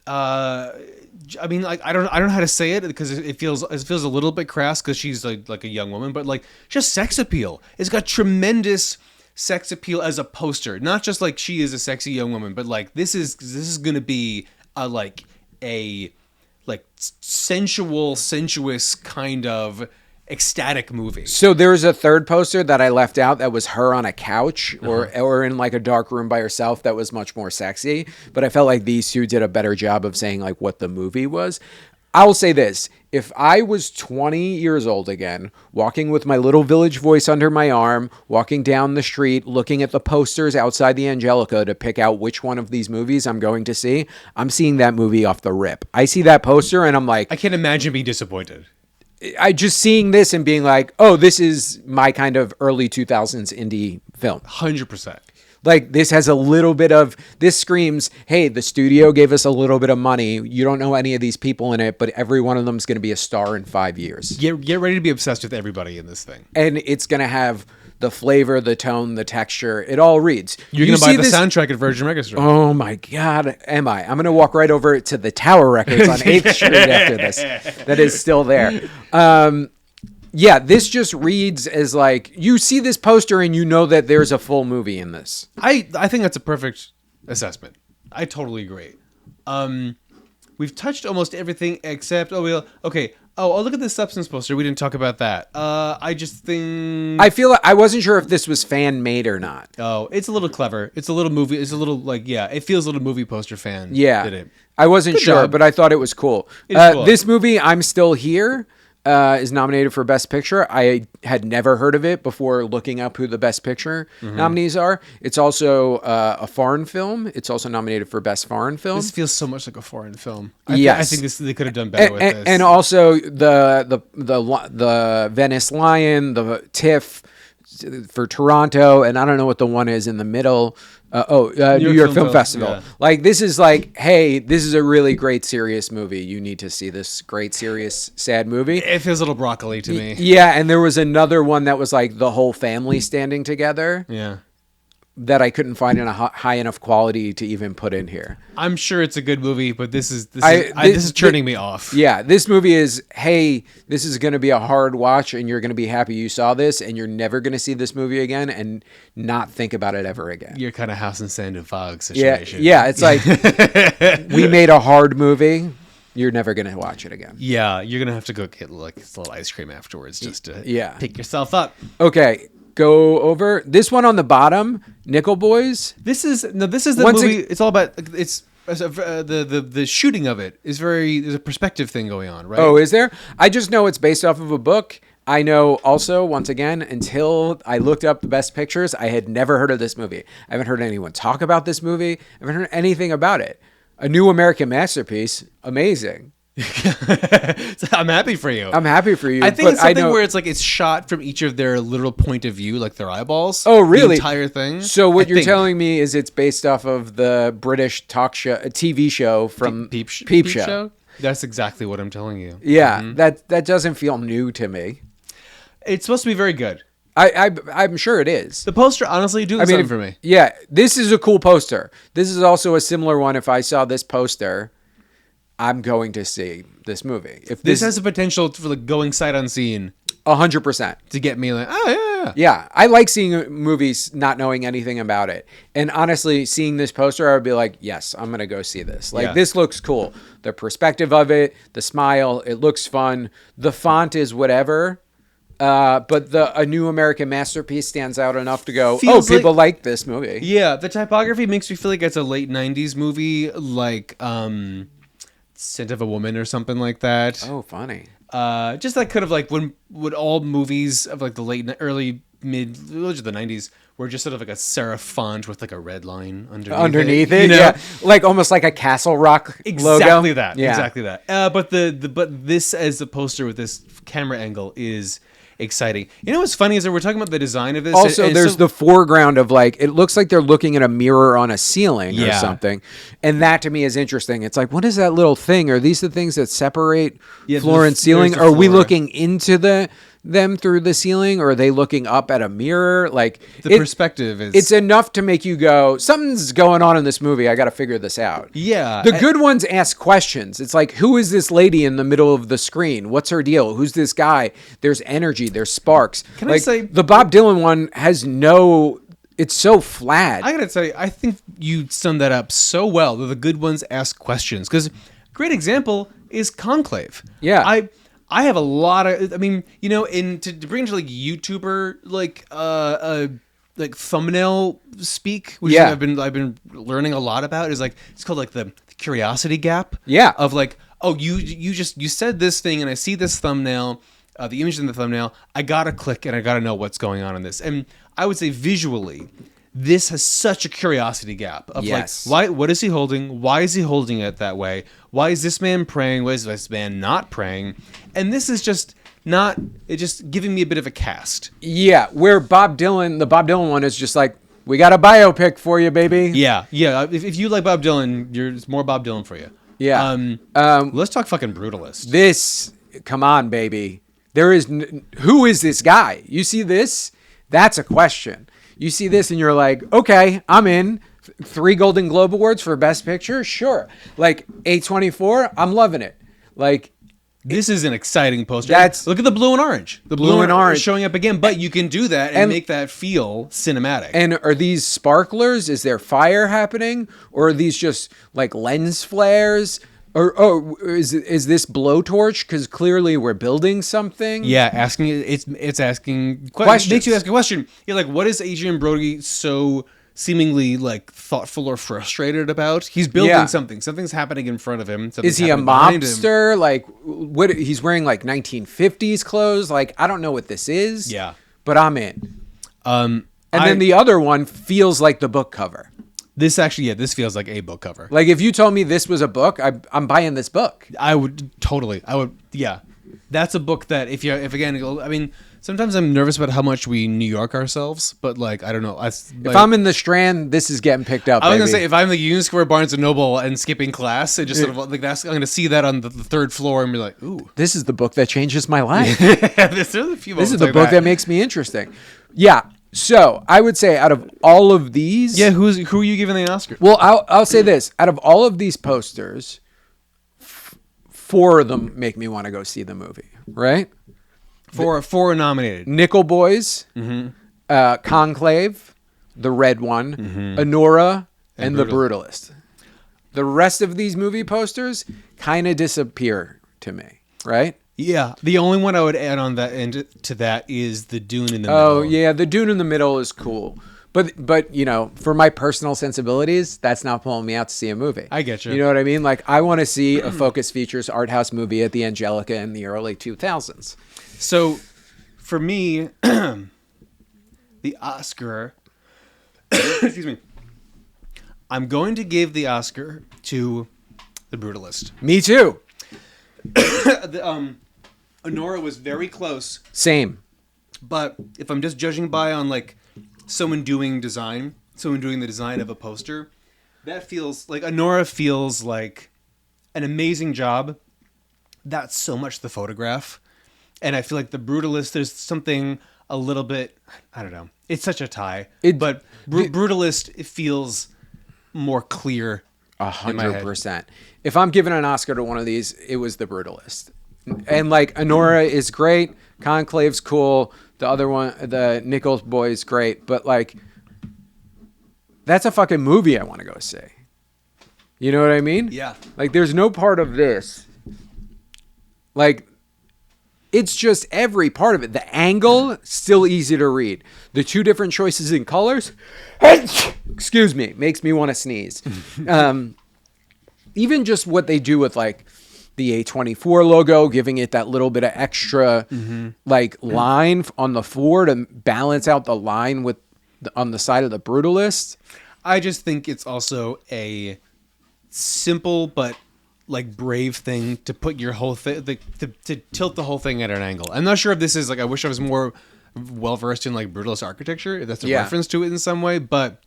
I mean, like I don't know how to say it because it feels a little bit crass because she's like a young woman, but like just sex appeal. It's got tremendous sex appeal as a poster, not just like she is a sexy young woman, but like this is gonna be a sensuous kind of ecstatic movie. So there was a third poster that I left out that was her on a couch or in like a dark room by herself that was much more sexy. But I felt like these two did a better job of saying like what the movie was. I will say this. If I was 20 years old again, walking with my little village voice under my arm, walking down the street, looking at the posters outside the Angelica to pick out which one of these movies I'm going to see, I'm seeing that movie off the rip. I see that poster and I'm like... I can't imagine being disappointed. I just seeing this and being like, oh, this is my kind of early 2000s indie film. 100%. Like this has a little bit of, this screams, hey, the studio gave us a little bit of money. You don't know any of these people in it, but every one of them is going to be a star in 5 years. Get ready to be obsessed with everybody in this thing. And it's going to have the flavor, the tone, the texture, it all reads. You're going to buy the soundtrack at Virgin Megastore. Oh my God, am I? I'm going to walk right over to the Tower Records on 8th Street after this. That is still there. Yeah, this just reads as like, you see this poster and you know that there's a full movie in this. I think that's a perfect assessment. I totally agree. We've touched almost everything except, Oh, look at the Substance poster. We didn't talk about that. I just think... I feel like I wasn't sure if this was fan-made or not. Oh, it's a little clever. It's a little movie. It's a little, it feels a little movie poster fan. Yeah. Did it. I wasn't Good sure, job. but I thought it was cool. Cool. This movie, I'm Still Here, is nominated for Best Picture. I had never heard of it before looking up who the Best Picture nominees are. It's also a foreign film. It's also nominated for Best Foreign Film. This feels so much like a foreign film. Yes. I think they could have done better with this. And also the Venice Lion, the TIFF for Toronto, and I don't know what the one is in the middle. New York Film Festival. Yeah. Like, this is like, hey, this is a really great, serious movie. You need to see this great, serious, sad movie. It feels a little broccoli to me. Yeah, and there was another one that was like the whole family standing together. Yeah. That I couldn't find in a high enough quality to even put in here. I'm sure it's a good movie, but this is turning me off. Yeah, this movie is, hey, this is going to be a hard watch, and you're going to be happy you saw this, and you're never going to see this movie again and not think about it ever again. You're kind of House and Sand and Fog situation. Yeah, it's like, we made a hard movie. You're never going to watch it again. Yeah, you're going to have to go get like a little ice cream afterwards just to pick yourself up. Okay. Go over this one on the bottom, Nickel Boys. This is the movie. It's all about the shooting of it is there's a perspective thing going on, right? Oh, is there? I just know it's based off of a book. I know also, once again, until I looked up the best pictures, I had never heard of this movie. I haven't heard anyone talk about this movie. I haven't heard anything about it. A new American masterpiece. Amazing. I'm happy for you. I'm happy for you. I think it's something where it's like it's shot from each of their literal point of view, like their eyeballs. Oh, really? The entire thing. So what you're telling me is it's based off of the British talk show, a TV show from Peep Show. That's exactly what I'm telling you. Yeah, that doesn't feel new to me. It's supposed to be very good. I'm sure it is. The poster, honestly, something for me. Yeah, this is a cool poster. This is also a similar one. If I saw this poster, I'm going to see this movie. If this has the potential for like going sight unseen, 100% to get me like, oh yeah. Yeah, I like seeing movies not knowing anything about it. And honestly, seeing this poster, I would be like, yes, I'm going to go see this. Like, this looks cool. The perspective of it, the smile, it looks fun. The font is whatever. But a new American masterpiece stands out enough to go, people like this movie. Yeah, the typography makes me feel like it's a late 90s movie, like Scent of a Woman or something like that. Oh, funny. Just like kind of like when all movies of like the early mid the 90s were just sort of like a serif font with like a red line underneath it, yeah, like almost like a Castle Rock logo. Exactly that. But this as a poster with this camera angle is exciting. You know what's funny is that we're talking about the design of this. Also, there's the foreground of like, it looks like they're looking at a mirror on a ceiling or something. And that to me is interesting. It's like, what is that little thing? Are these the things that separate floor and ceiling? Are we looking into them through the ceiling, or are they looking up at a mirror? Like, the perspective is, it's enough to make you go, something's going on in this movie. I got to figure this out. Yeah. The good ones ask questions. It's like, who is this lady in the middle of the screen? What's her deal? Who's this guy? There's energy. There's sparks. Can I say the Bob Dylan one has it's so flat. I gotta tell you, I think you summed that up so well. That the good ones ask questions. Because great example is Conclave. Yeah. I have a lot of, I mean, you know, to bring to like YouTuber like thumbnail speak, which I've been learning a lot about, is like, it's called like the curiosity gap. Yeah. Of like, oh, you said this thing and I see this thumbnail, the image in the thumbnail, I gotta click and I gotta know what's going on in this. And I would say visually, this has such a curiosity gap of like, what is he holding? Why is he holding it that way? Why is this man praying? Why is this man not praying? And this is just giving me a bit of a cast. Yeah, where the Bob Dylan one is just like, we got a biopic for you, baby. Yeah. If you like Bob Dylan, it's more Bob Dylan for you. Yeah. Let's talk fucking Brutalist. Come on, baby. Who is this guy? You see this? That's a question. You see this and you're like, okay, I'm in. 3 Golden Globe Awards for Best Picture? Sure. Like, A24, I'm loving it. Like, this is an exciting poster. That's look at the blue and orange. The blue and orange showing up again, but you can do that and make that feel cinematic. And are these sparklers? Is there fire happening, or are these just like lens flares? Or is this blowtorch? Because clearly we're building something. Yeah, it's asking questions. It makes you ask a question. You're like, what is Adrian Brody so seemingly like thoughtful or frustrated about? He's building something. Something's happening in front of him. Is he a mobster? Like, what? He's wearing like 1950s clothes. Like, I don't know what this is. Yeah, but I'm in. Then the other one feels like the book cover. This feels like a book cover. Like, if you told me this was a book, I'm buying this book. I would. Yeah, that's a book that if again, I mean, sometimes I'm nervous about how much we New York ourselves, but like, I don't know. If I'm in the Strand, this is getting picked up. I was gonna say, if I'm the Union Square Barnes and Noble and skipping class, and just sort of like I'm gonna see that on the 3rd floor and be like, ooh, this is the book that changes my life. This is the book that makes me interesting. Yeah. So I would say out of all of these, who are you giving the Oscar? Well, I'll say this: out of all of these posters, 4 of them make me want to go see the movie. Right? Four nominated: Nickel Boys, Conclave, the red one, Anora, and The Brutalist. The rest of these movie posters kind of disappear to me. Right? Yeah, the only one I would add on that end to that is the Dune in the middle. Oh yeah, the Dune in the middle is cool, but you know, for my personal sensibilities, that's not pulling me out to see a movie. I get you. You know what I mean? Like, I want to see a Focus Features art house movie at the Angelica in the early 2000s. So, for me, the Oscar. Excuse me. I'm going to give the Oscar to The Brutalist. Me too. Anora was very close. Same. But if I'm just judging by on like someone doing the design of a poster, that feels like Anora feels like an amazing job. That's so much the photograph. And I feel like The Brutalist, there's something a little bit, I don't know. It's such a tie. But Brutalist, it feels more clear. 100%. If I'm giving an Oscar to one of these, it was The Brutalist. And like, Anora is great, Conclave's cool, the other one, the Nichols Boy, is great, but like, that's a fucking movie I want to go see. You know what I mean? Yeah. Like, there's no part of this. Like, it's just every part of it. The angle, still easy to read. The 2 different choices in colors, excuse me, makes me want to sneeze. Even just what they do with like the A24 logo, giving it that little bit of extra like line on the floor to balance out the line with on the side of The Brutalist. I just think it's also a simple but like brave thing to put your whole thing to tilt the whole thing at an angle. I'm not sure if this is like, I wish I was more well versed in like Brutalist architecture, if that's a reference to it in some way, but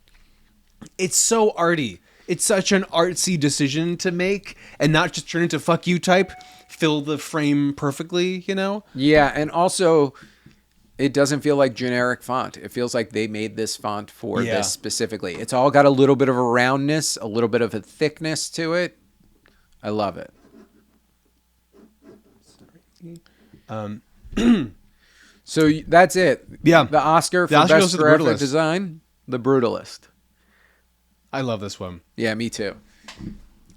it's so arty. It's such an artsy decision to make and not just turn into fuck you type, fill the frame perfectly, you know? Yeah, and also it doesn't feel like generic font. It feels like they made this font for this specifically. It's all got a little bit of a roundness, a little bit of a thickness to it. I love it. So that's it. Yeah. The Oscar for Best Graphic Design, The Brutalist. I love this one. Yeah, me too.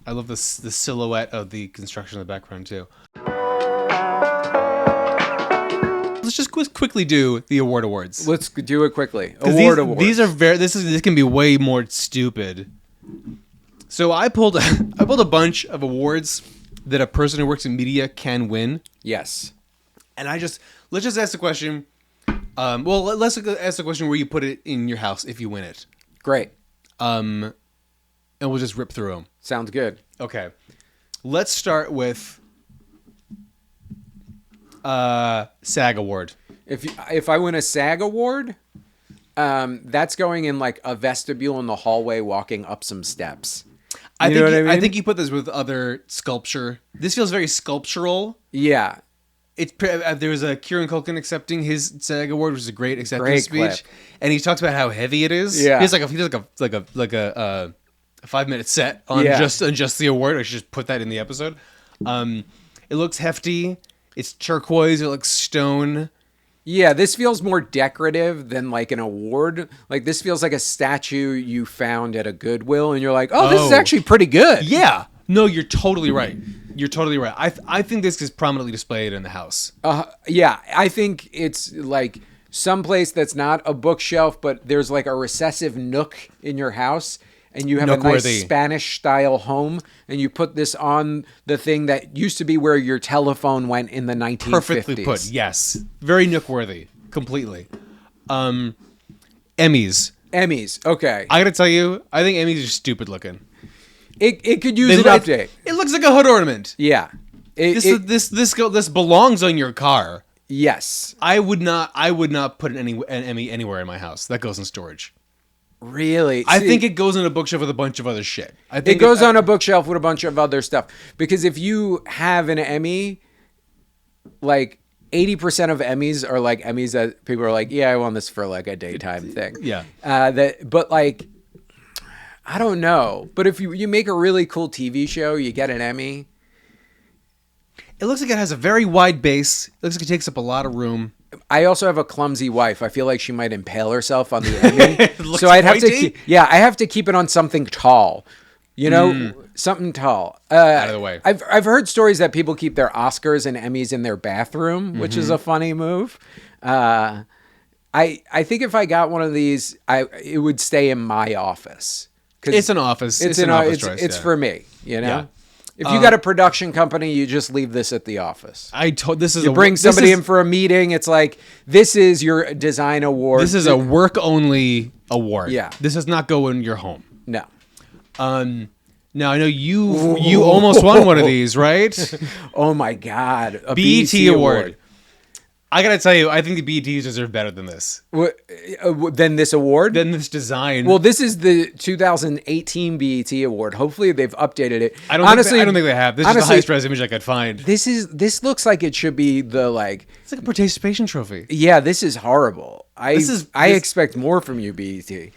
I love the silhouette of the construction in the background too. Let's just quickly do the awards. Let's do it quickly. Awards. These are this can be way more stupid. So I pulled a bunch of awards that a person who works in media can win. Yes. And let's just ask the question. Let's ask the question where you put it in your house if you win it. Great. And we'll just rip through them. Sounds good. Okay. Let's start with SAG award. If I win a SAG award, that's going in like a vestibule in the hallway, walking up some steps. I think you put this with other sculpture. This feels very sculptural. Yeah. There was a Kieran Culkin accepting his SAG award, which is a great acceptance Great speech, and he talks about how heavy it is. Yeah. He does a 5-minute set on just the award. I should just put that in the episode. It looks hefty. It's turquoise. It looks stone. Yeah, this feels more decorative than like an award. Like this feels like a statue you found at a Goodwill, and you're like, oh, this is actually pretty good. Yeah. No, you're totally right. You're totally right. I think this is prominently displayed in the house. Yeah, I think it's like someplace that's not a bookshelf, but there's like a recessive nook in your house, and you have a nice Spanish-style home, and you put this on the thing that used to be where your telephone went in the 1950s. Perfectly put, yes. Very nook-worthy, completely. Emmys, okay. I gotta tell you, I think Emmys are stupid looking. It could use an update. It looks like a hood ornament. Yeah. This belongs on your car. Yes. I would not put an Emmy anywhere in my house. That goes in storage. Really? I think it goes on a bookshelf with a bunch of other shit. I think it goes on a bookshelf with a bunch of other stuff. Because if you have an Emmy, like 80% of Emmys are like Emmys that people are like, yeah, I want this for like a daytime thing. Yeah. But like, I don't know. But if you make a really cool TV show, you get an Emmy. It looks like it has a very wide base. It looks like it takes up a lot of room. I also have a clumsy wife. I feel like she might impale herself on the Emmy. So I'd have to I have to keep it on something tall. You know, something tall. Out of the way. I've heard stories that people keep their Oscars and Emmys in their bathroom, which is a funny move. I think if I got one of these, it would stay in my office. It's an office. It's an office choice. It's for me, you know? Yeah. If you got a production company, you just leave this at the office. You bring somebody in for a meeting. It's like, this is your design award. This is a work-only award. Yeah. This does not go in your home. No. Now, I know you almost won one of these, right? Oh, my God. A BET Award. I got to tell you, I think the BETs deserve better than this. Than this award? Than this design. Well, this is the 2018 BET Award. Hopefully, they've updated it. I don't think they have. This is the highest res image I could find. This looks like it should be the like... It's like a participation trophy. Yeah, this is horrible. I expect more from you, BET.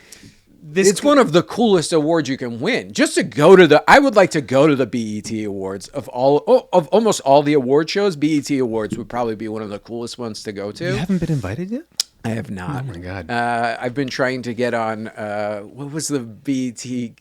It's one of the coolest awards you can win. Just to go to I would like to go to the BET Awards of almost all the award shows. BET Awards would probably be one of the coolest ones to go to. You haven't been invited yet? I have not. Oh my God. I've been trying to get on, what was the BET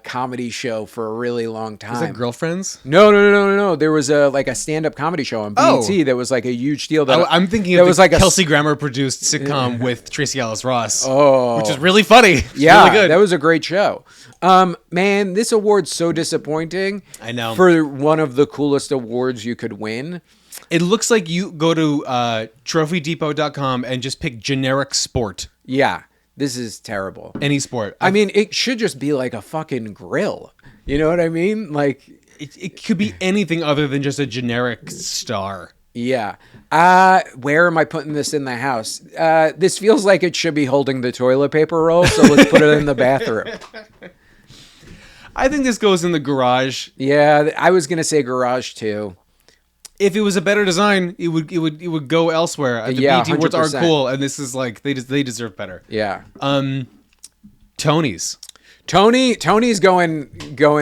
comedy show for a really long time. Was that Girlfriends? No. There was a stand-up comedy show on BET that was like a huge deal. I'm thinking of the Kelsey Grammer produced sitcom with Tracy Ellis Ross. Oh, which is really funny. It's yeah, really good. That was a great show. Man, this award's so disappointing. I know. For one of the coolest awards you could win. It looks like you go to trophydepot.com and just pick generic sport. Yeah. This is terrible. Any sport. I mean, it should just be like a fucking grill. You know what I mean? Like it could be anything other than just a generic star. Yeah. Where am I putting this in the house? This feels like it should be holding the toilet paper roll, so let's put it in the bathroom. I think this goes in the garage. Yeah, I was gonna say garage too. If it was a better design, it would go elsewhere. The BET Awards are cool, and this is like they deserve better. Yeah. Tonys. Tony's going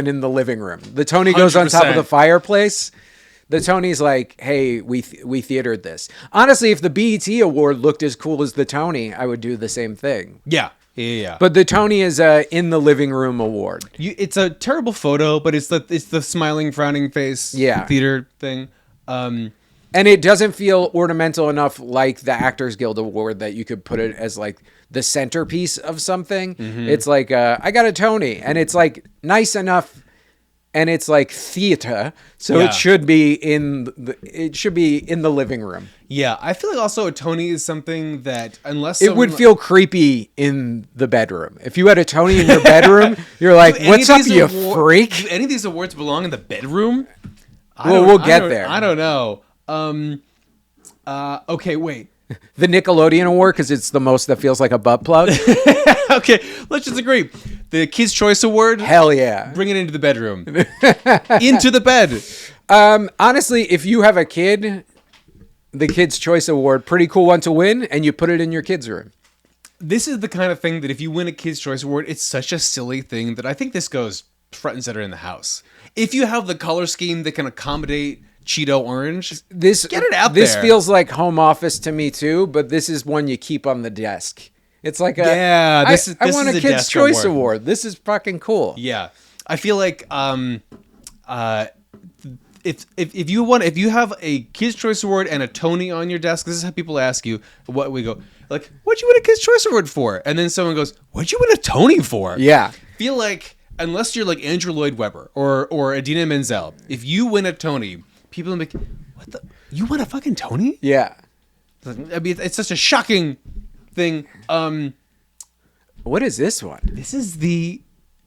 in the living room. The Tony goes 100%. On top of the fireplace. The Tony's like, hey, we theatered this. Honestly, if the BET Award looked as cool as the Tony, I would do the same thing. Yeah. But the Tony is in the living room award. It's a terrible photo, but it's the smiling, frowning face theater thing. And it doesn't feel ornamental enough like the Actors Guild Award that you could put it as like the centerpiece of something. Mm-hmm. It's like, I got a Tony, and it's like nice enough, and it's like theater, so it should be in the living room. Yeah, I feel like also a Tony is something that unless it would feel creepy in the bedroom. If you had a Tony in your bedroom, you're like, what's up, you freak? Do any of these awards belong in the bedroom? We'll get there. I don't know. Okay, wait. The Nickelodeon Award, because it's the most that feels like a butt plug. Okay, let's just agree. The Kids' Choice Award. Hell yeah. Bring it into the bedroom. Into the bed. Honestly, if you have a kid, the Kids' Choice Award, pretty cool one to win, and you put it in your kids' room. This is the kind of thing that if you win a Kids' Choice Award, it's such a silly thing that I think this goes front and center in the house. If you have the color scheme that can accommodate Cheeto orange, get it out there. This feels like home office to me too, but this is one you keep on the desk. It's like I want a Kids' Choice Award. This is fucking cool. Yeah, I feel like if you have a Kids' Choice Award and a Tony on your desk, this is how people ask you what we go like. What'd you win a Kids' Choice Award for? And then someone goes, "What'd you win a Tony for?" Yeah, feel like unless you're like Andrew Lloyd Webber or Idina Menzel, if you win a Tony, people are like, "What the? You won a fucking Tony?" Yeah, I mean, it's such a shocking thing. What is this one? This is the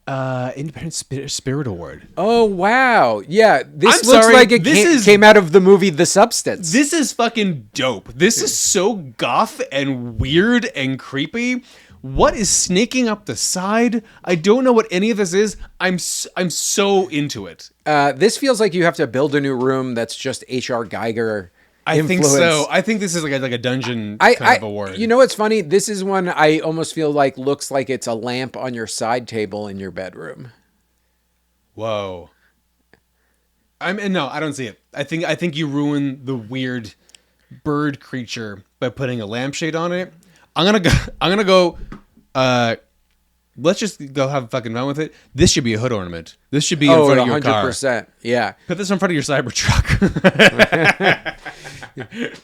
Independent Spirit Award. Oh wow! Yeah, this I'm looks sorry, like it came out of the movie The Substance. This is fucking dope. This is so goth and weird and creepy. What is snaking up the side? I don't know what any of this is. I'm so into it. This feels like you have to build a new room that's just H.R. Geiger. I think so. I think this is like a dungeon kind of award. You know what's funny? This is one I almost feel like looks like it's a lamp on your side table in your bedroom. Whoa. No, I don't see it. I think you ruin the weird bird creature by putting a lampshade on it. I'm gonna go. Let's just go have fucking fun with it. This should be a hood ornament. This should be in front of your car. 100%. Yeah. Put this in front of your Cybertruck.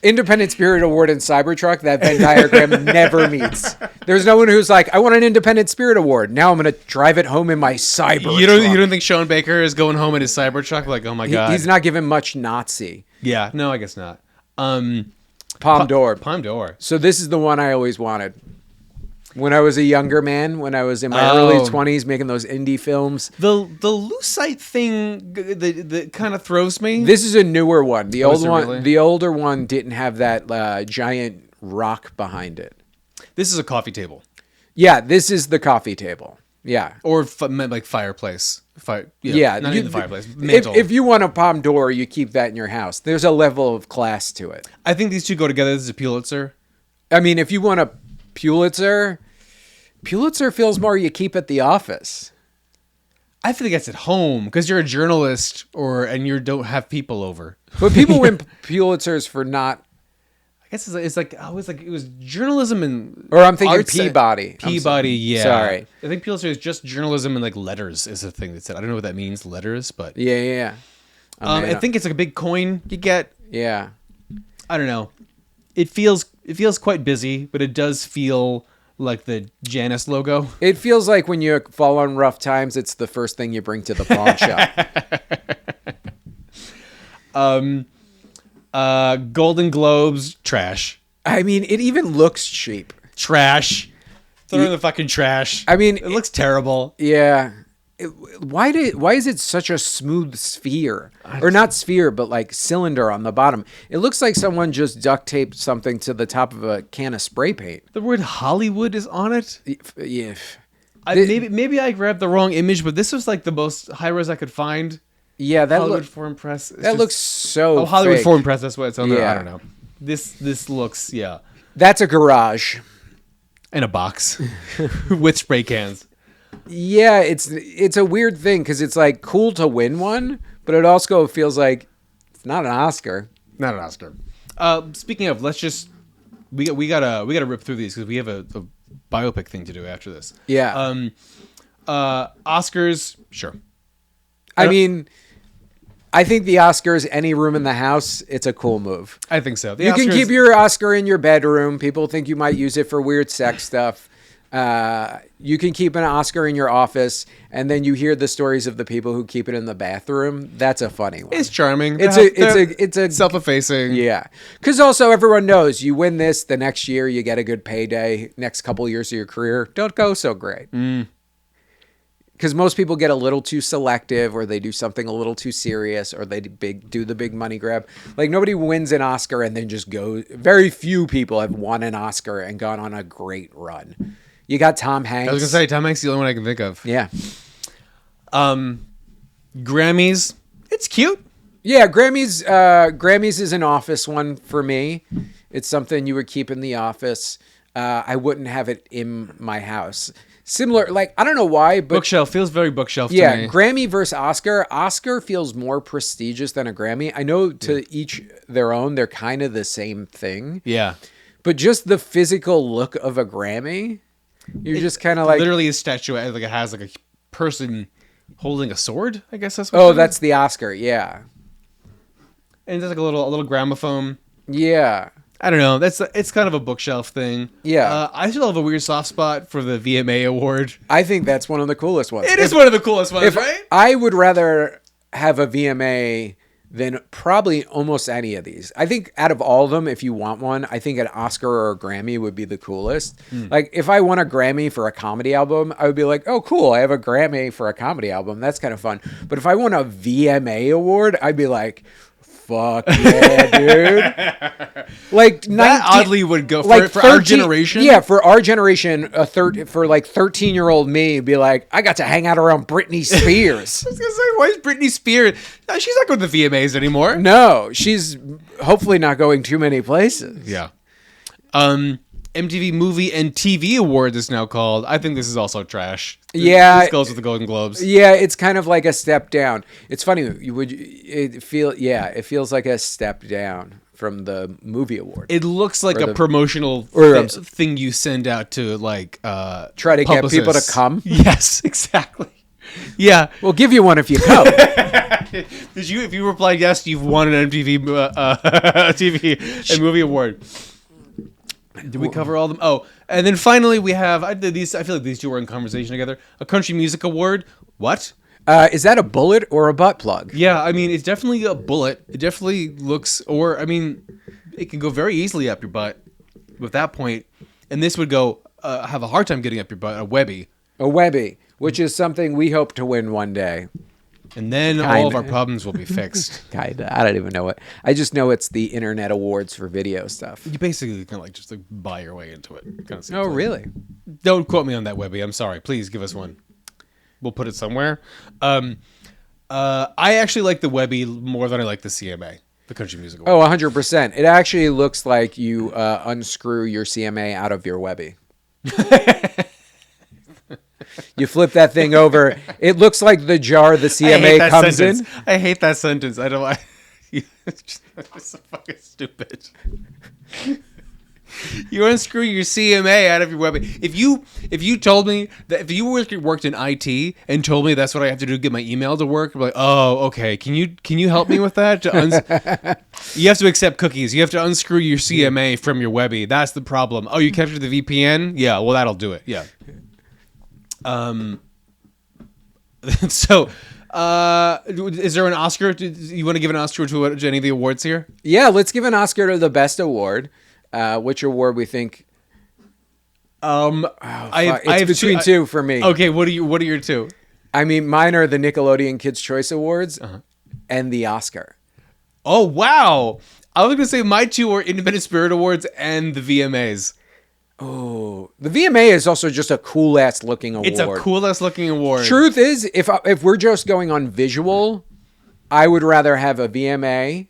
Independent Spirit Award and Cybertruck, that Venn diagram never meets. There's no one who's like, I want an Independent Spirit Award. Now I'm going to drive it home in my Cybertruck. You don't think Sean Baker is going home in his Cybertruck? Like, oh my God. He's not giving much Nazi. Yeah. No, I guess not. Palm d'Or. So this is the one I always wanted. When I was a younger man, when I was in my early 20s making those indie films. The lucite thing that kind of throws me. This is a newer one. The old one, really? The older one didn't have that giant rock behind it. This is a coffee table. Yeah, this is the coffee table. Yeah. Or like fireplace. Yeah. Not even the fireplace. Mantle. If you want a Palm d'Or, you keep that in your house. There's a level of class to it. I think these two go together. This is a Pulitzer. I mean, if you want a Pulitzer feels more you keep at the office. I feel like that's at home because you're a journalist and you don't have people over. But people win Pulitzers for not. I guess it was journalism and. Or I'm thinking Peabody. Peabody, yeah. Sorry, I think Pulitzer is just journalism and like letters is the thing that said. I don't know what that means, letters, but yeah. I think it's like a big coin you get. Yeah. I don't know. It feels quite busy, but it does feel like the Janus logo. It feels like when you fall on rough times, it's the first thing you bring to the pawn shop. Golden Globes, trash. I mean, it even looks cheap. Trash. Throw in the fucking trash. I mean, it looks terrible. Yeah. Why is it such a smooth sphere? Or not sphere, but like cylinder on the bottom. It looks like someone just duct taped something to the top of a can of spray paint. The word Hollywood is on it. Yeah. Maybe I grabbed the wrong image, but this was like the most high res I could find. Yeah, that Hollywood Foreign Press. Looks so. Oh, Hollywood fake. Foreign Press. That's what it's on there. Yeah. I don't know. This looks That's a garage. In a box with spray cans. Yeah, it's a weird thing because it's like cool to win one, but it also feels like it's not an Oscar. Not an Oscar. Speaking of, let's just we gotta rip through these because we have a biopic thing to do after this. Yeah. Oscars, sure. I mean, I think the Oscars, any room in the house, it's a cool move. I think so. You can keep your Oscar in your bedroom. People think you might use it for weird sex stuff. You can keep an Oscar in your office, and then you hear the stories of the people who keep it in the bathroom. That's a funny one. It's charming. It's a self-effacing. Yeah, because also everyone knows you win this, the next year you get a good payday. Next couple of years of your career don't go so great. Because most people get a little too selective, or they do something a little too serious, or they do the big money grab. Like nobody wins an Oscar and then just goes. Very few people have won an Oscar and gone on a great run. You got Tom Hanks. I was gonna say Tom Hanks is the only one I can think of. Yeah. Grammys, it's cute. Yeah, Grammys is an office one for me. It's something you would keep in the office. I wouldn't have it in my house. Similar, like, I don't know why, but Bookshelf feels very bookshelf to yeah, me. Grammy versus Oscar. Oscar feels more prestigious than a Grammy. I know to each their own, they're kind of the same thing. Yeah. But just the physical look of a Grammy, you're just kind of like... Literally a statue, like it has like a person holding a sword, I guess that's what Oh, that's the Oscar, yeah. And there's like a little gramophone. Yeah. I don't know. It's kind of a bookshelf thing. Yeah. I still have a weird soft spot for the VMA award. I think that's one of the coolest ones. It is one of the coolest ones, right? I would rather have a VMA than probably almost any of these. I think out of all of them, if you want one, I think an Oscar or a Grammy would be the coolest. Like if I won a Grammy for a comedy album, I would be like, oh, cool. I have a Grammy for a comedy album. That's kind of fun. But if I won a VMA award, I'd be like, fuck yeah, dude. Like that oddly would go for, like for our generation. Yeah, for our generation, for like 13-year-old me, be like, I got to hang out around Britney Spears. I was gonna say, why is Britney Spears? No, she's not going to the VMAs anymore. No, she's hopefully not going too many places. Yeah. MTV Movie and TV Awards is now called. I think this is also trash. Yeah, this goes with the Golden Globes. Yeah, it's kind of like a step down. It's funny. It feels like a step down from the movie award. It looks like a promotional thing you send out to like try to get people to come. Yes, exactly. Yeah, we'll give you one if you come. If you replied yes, you've won an MTV TV and movie award. Did we cover all of them? Oh, and then finally we have I feel like these two were in conversation together. A country music award. What? Is that a bullet or a butt plug? Yeah, I mean it's definitely a bullet. It definitely looks, or I mean, it can go very easily up your butt with that point. And this would go have a hard time getting up your butt. A Webby. A Webby, which is something we hope to win one day. And then all of our problems will be fixed. Kinda. I don't even know it. I just know it's the Internet Awards for video stuff. You basically kind of like just like buy your way into it. Kind of. Oh, really? Don't quote me on that, Webby. I'm sorry. Please give us one. We'll put it somewhere. I actually like the Webby more than I like the CMA, the Country Music Award. Oh, 100%. It actually looks like you unscrew your CMA out of your Webby. You flip that thing over. It looks like the jar the CMA comes sentence. In. I hate that sentence. I don't. It's so fucking stupid. You unscrew your CMA out of your Webby. If you told me that if you worked in IT and told me that's what I have to do to get my email to work, I'm like, oh, okay. Can you help me with that? You have to accept cookies. You have to unscrew your CMA from your Webby. That's the problem. Oh, you captured the VPN? Yeah. Well, that'll do it. Yeah. So, is there an Oscar? Do you want to give an Oscar to any of the awards here? Yeah, let's give an Oscar to the best award. Which award we think? It's between two for me. Okay, what are your two? I mean, mine are the Nickelodeon Kids' Choice Awards and the Oscar. Oh wow! I was gonna say my two are Independent Spirit Awards and the VMAs. Oh, the VMA is also just a cool ass looking award. It's a cool ass looking award. Truth is, if we're just going on visual, I would rather have a VMA.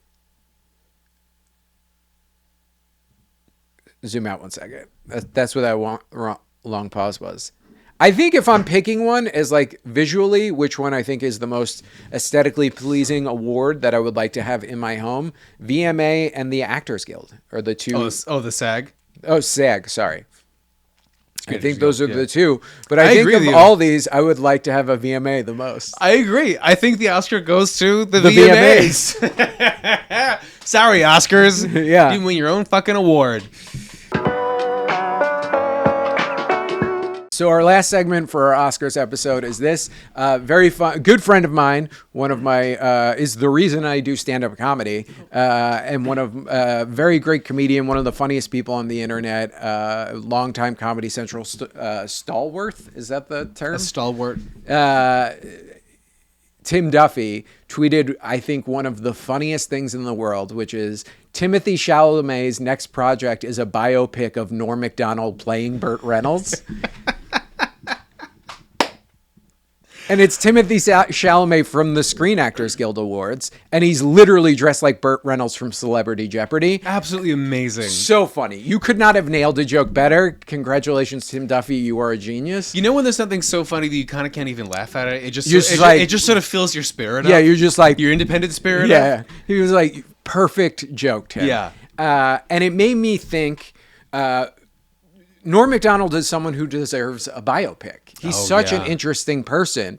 Zoom out 1 second. That's what that long pause was. I think if I'm picking one as like visually, which one I think is the most aesthetically pleasing award that I would like to have in my home, VMA and the Actors Guild are the two. Oh, the SAG. Oh, SAG. Sorry. I think those are the two. But I think of all these, I would like to have a VMA the most. I agree. I think the Oscar goes to the VMAs. Sorry, Oscars. Yeah. You win your own fucking award. So our last segment for our Oscars episode is this. Very fun, good friend of mine. One of my is the reason I do stand-up comedy, and one of very great comedian, one of the funniest people on the internet. Longtime Comedy Central stalwart. Is that the term? A stalwart. Tim Duffy tweeted, I think, one of the funniest things in the world, which is Timothy Chalamet's next project is a biopic of Norm Macdonald playing Burt Reynolds. And it's Timothy Chalamet from the Screen Actors Guild Awards, and he's literally dressed like Burt Reynolds from Celebrity Jeopardy. Absolutely amazing. So funny. You could not have nailed a joke better. Congratulations, Tim Duffy. You are a genius. You know when there's something so funny that you kind of can't even laugh at it? It just sort of fills your spirit up. Yeah, you're just like... Your independent spirit up. Yeah. He was like, perfect joke, Tim. Yeah. And it made me think... Norm Macdonald is someone who deserves a biopic. He's such an interesting person.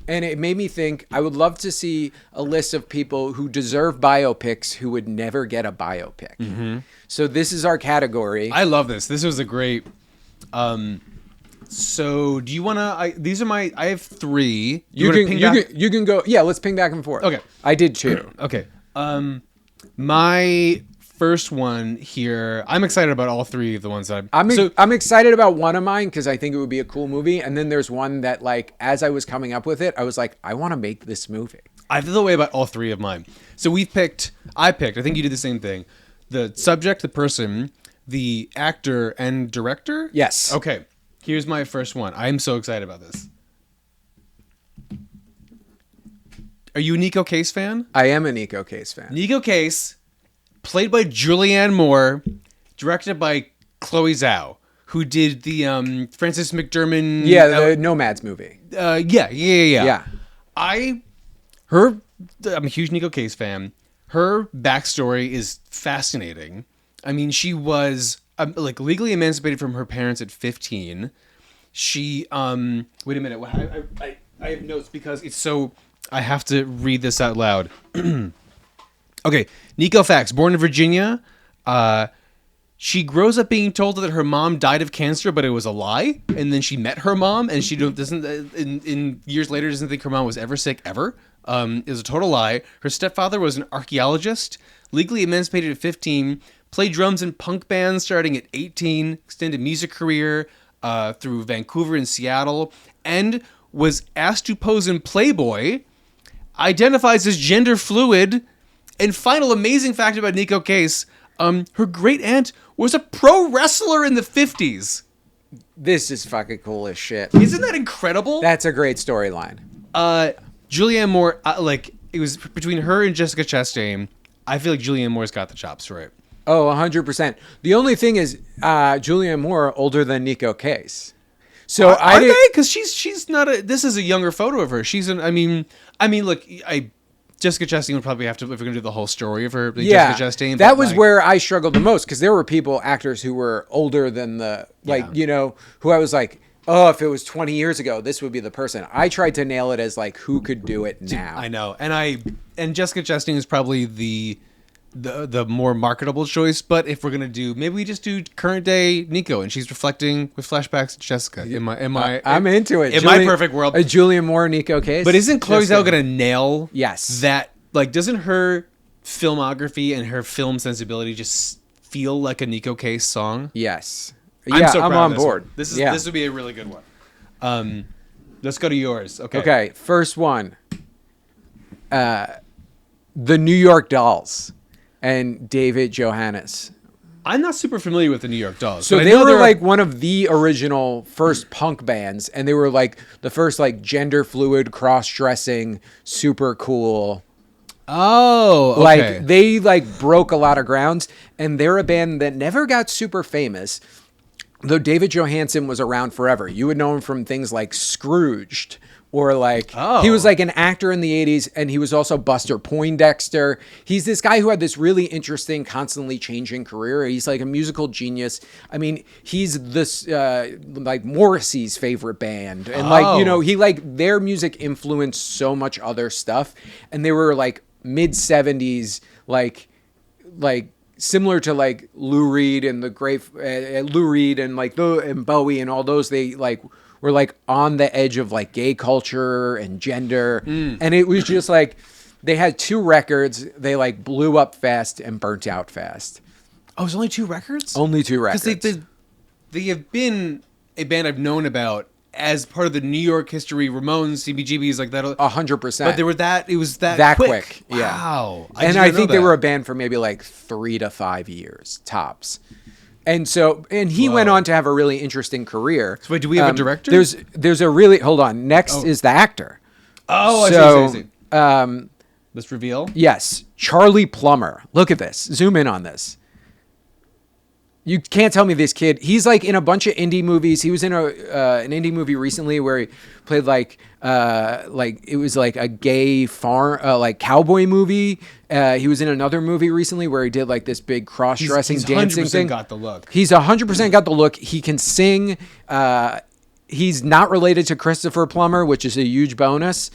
And it made me think, I would love to see a list of people who deserve biopics who would never get a biopic. Mm-hmm. So this is our category. I love this. This was a great... so do you want to... These are my... I have 3. You can go... Yeah, let's ping back and forth. Okay. I did 2. Okay. My... first one here, I'm excited about all 3 of the ones that I'm excited about one of mine because I think it would be a cool movie, and then there's one that, like, as I was coming up with it, I was like, I want to make this movie. I feel the way about all 3 of mine. So I picked, I think you did the same thing, the subject, the person, the actor, and director. Yes. Okay, here's my first one. I'm so excited about this. Are you a Nico Case fan? I am a Nico Case fan. Nico Case, played by Julianne Moore, directed by Chloe Zhao, who did the Frances McDermott... Yeah, the Nomads movie. Yeah. I'm a huge Nico Case fan. Her backstory is fascinating. I mean, she was legally emancipated from her parents at 15. She... wait a minute. I have notes because it's so... I have to read this out loud. Okay, Nico facts. Born in Virginia, she grows up being told that her mom died of cancer, but it was a lie. And then she met her mom, and she doesn't. In years later, doesn't think her mom was ever sick ever. It was a total lie. Her stepfather was an archaeologist, legally emancipated at 15. Played drums in punk bands starting at 18. Extended music career through Vancouver and Seattle, and was asked to pose in Playboy. Identifies as gender fluid. And final amazing fact about Nico Case, her great aunt was a pro wrestler in the 50s. This is fucking cool as shit. Isn't that incredible? That's a great storyline. Julianne Moore, it was between her and Jessica Chastain. I feel like Julianne Moore's got the chops for it. Oh, 100%. The only thing is, Julianne Moore older than Nico Case. So are they? Because she's not a. This is a younger photo of her. She's an. I mean, look, Jessica Chastain would probably have to, if we're going to do the whole story of her, Jessica Chastain. That was where I struggled the most, because there were actors who were older than who I was like, oh, if it was 20 years ago, this would be the person. I tried to nail it as like, who could do it now? I know. And Jessica Chastain is probably the more marketable choice, but if we're going to do, maybe we just do current day Nico, and she's reflecting with flashbacks to Jessica. I'm into it. In my perfect world. A Julianne Moore Nico Case. But isn't Chloe Zhao going to nail that? Like, doesn't her filmography and her film sensibility just feel like a Nico Case song? Yes. I'm on board. This would be a really good one. Let's go to yours. Okay. First one. The New York Dolls and David Johannes. I'm not super familiar with the New York Dolls. So they were like one of the original first punk bands, and they were like the first like gender fluid, cross-dressing, super cool. Oh, okay. Like they like broke a lot of grounds, and they're a band that never got super famous. Though David Johansen was around forever. You would know him from things like Scrooged, or like he was like an actor in the 80s, and he was also Buster Poindexter. He's this guy who had this really interesting, constantly changing career. He's like a musical genius. I mean, he's this like Morrissey's favorite band, and he like their music influenced so much other stuff, and they were like mid 70s, like similar to like Lou Reed and the great Lou Reed and like and Bowie and all those. They like were like on the edge of like gay culture and gender. And it was just like, they had 2 records. They like blew up fast and burnt out fast. Oh, it was only 2 records? Only 2 records. Because they have been a band I've known about as part of the New York history, Ramones, CBGBs, like that. 100%. But it was that quick. Yeah. Wow. I think they were a band for maybe like 3 to 5 years tops. And he went on to have a really interesting career. So wait, do we have a director? There's a really, hold on. Next is the actor. Oh, so, I see. Let's reveal. Yes, Charlie Plummer. Look at this. Zoom in on this. You can't tell me this kid. He's like in a bunch of indie movies. He was in an indie movie recently where he played like it was like a gay farm like cowboy movie. He was in another movie recently where he did like this big cross-dressing dancing thing. Got the look. He's 100% got the look. He can sing. He's not related to Christopher Plummer, which is a huge bonus.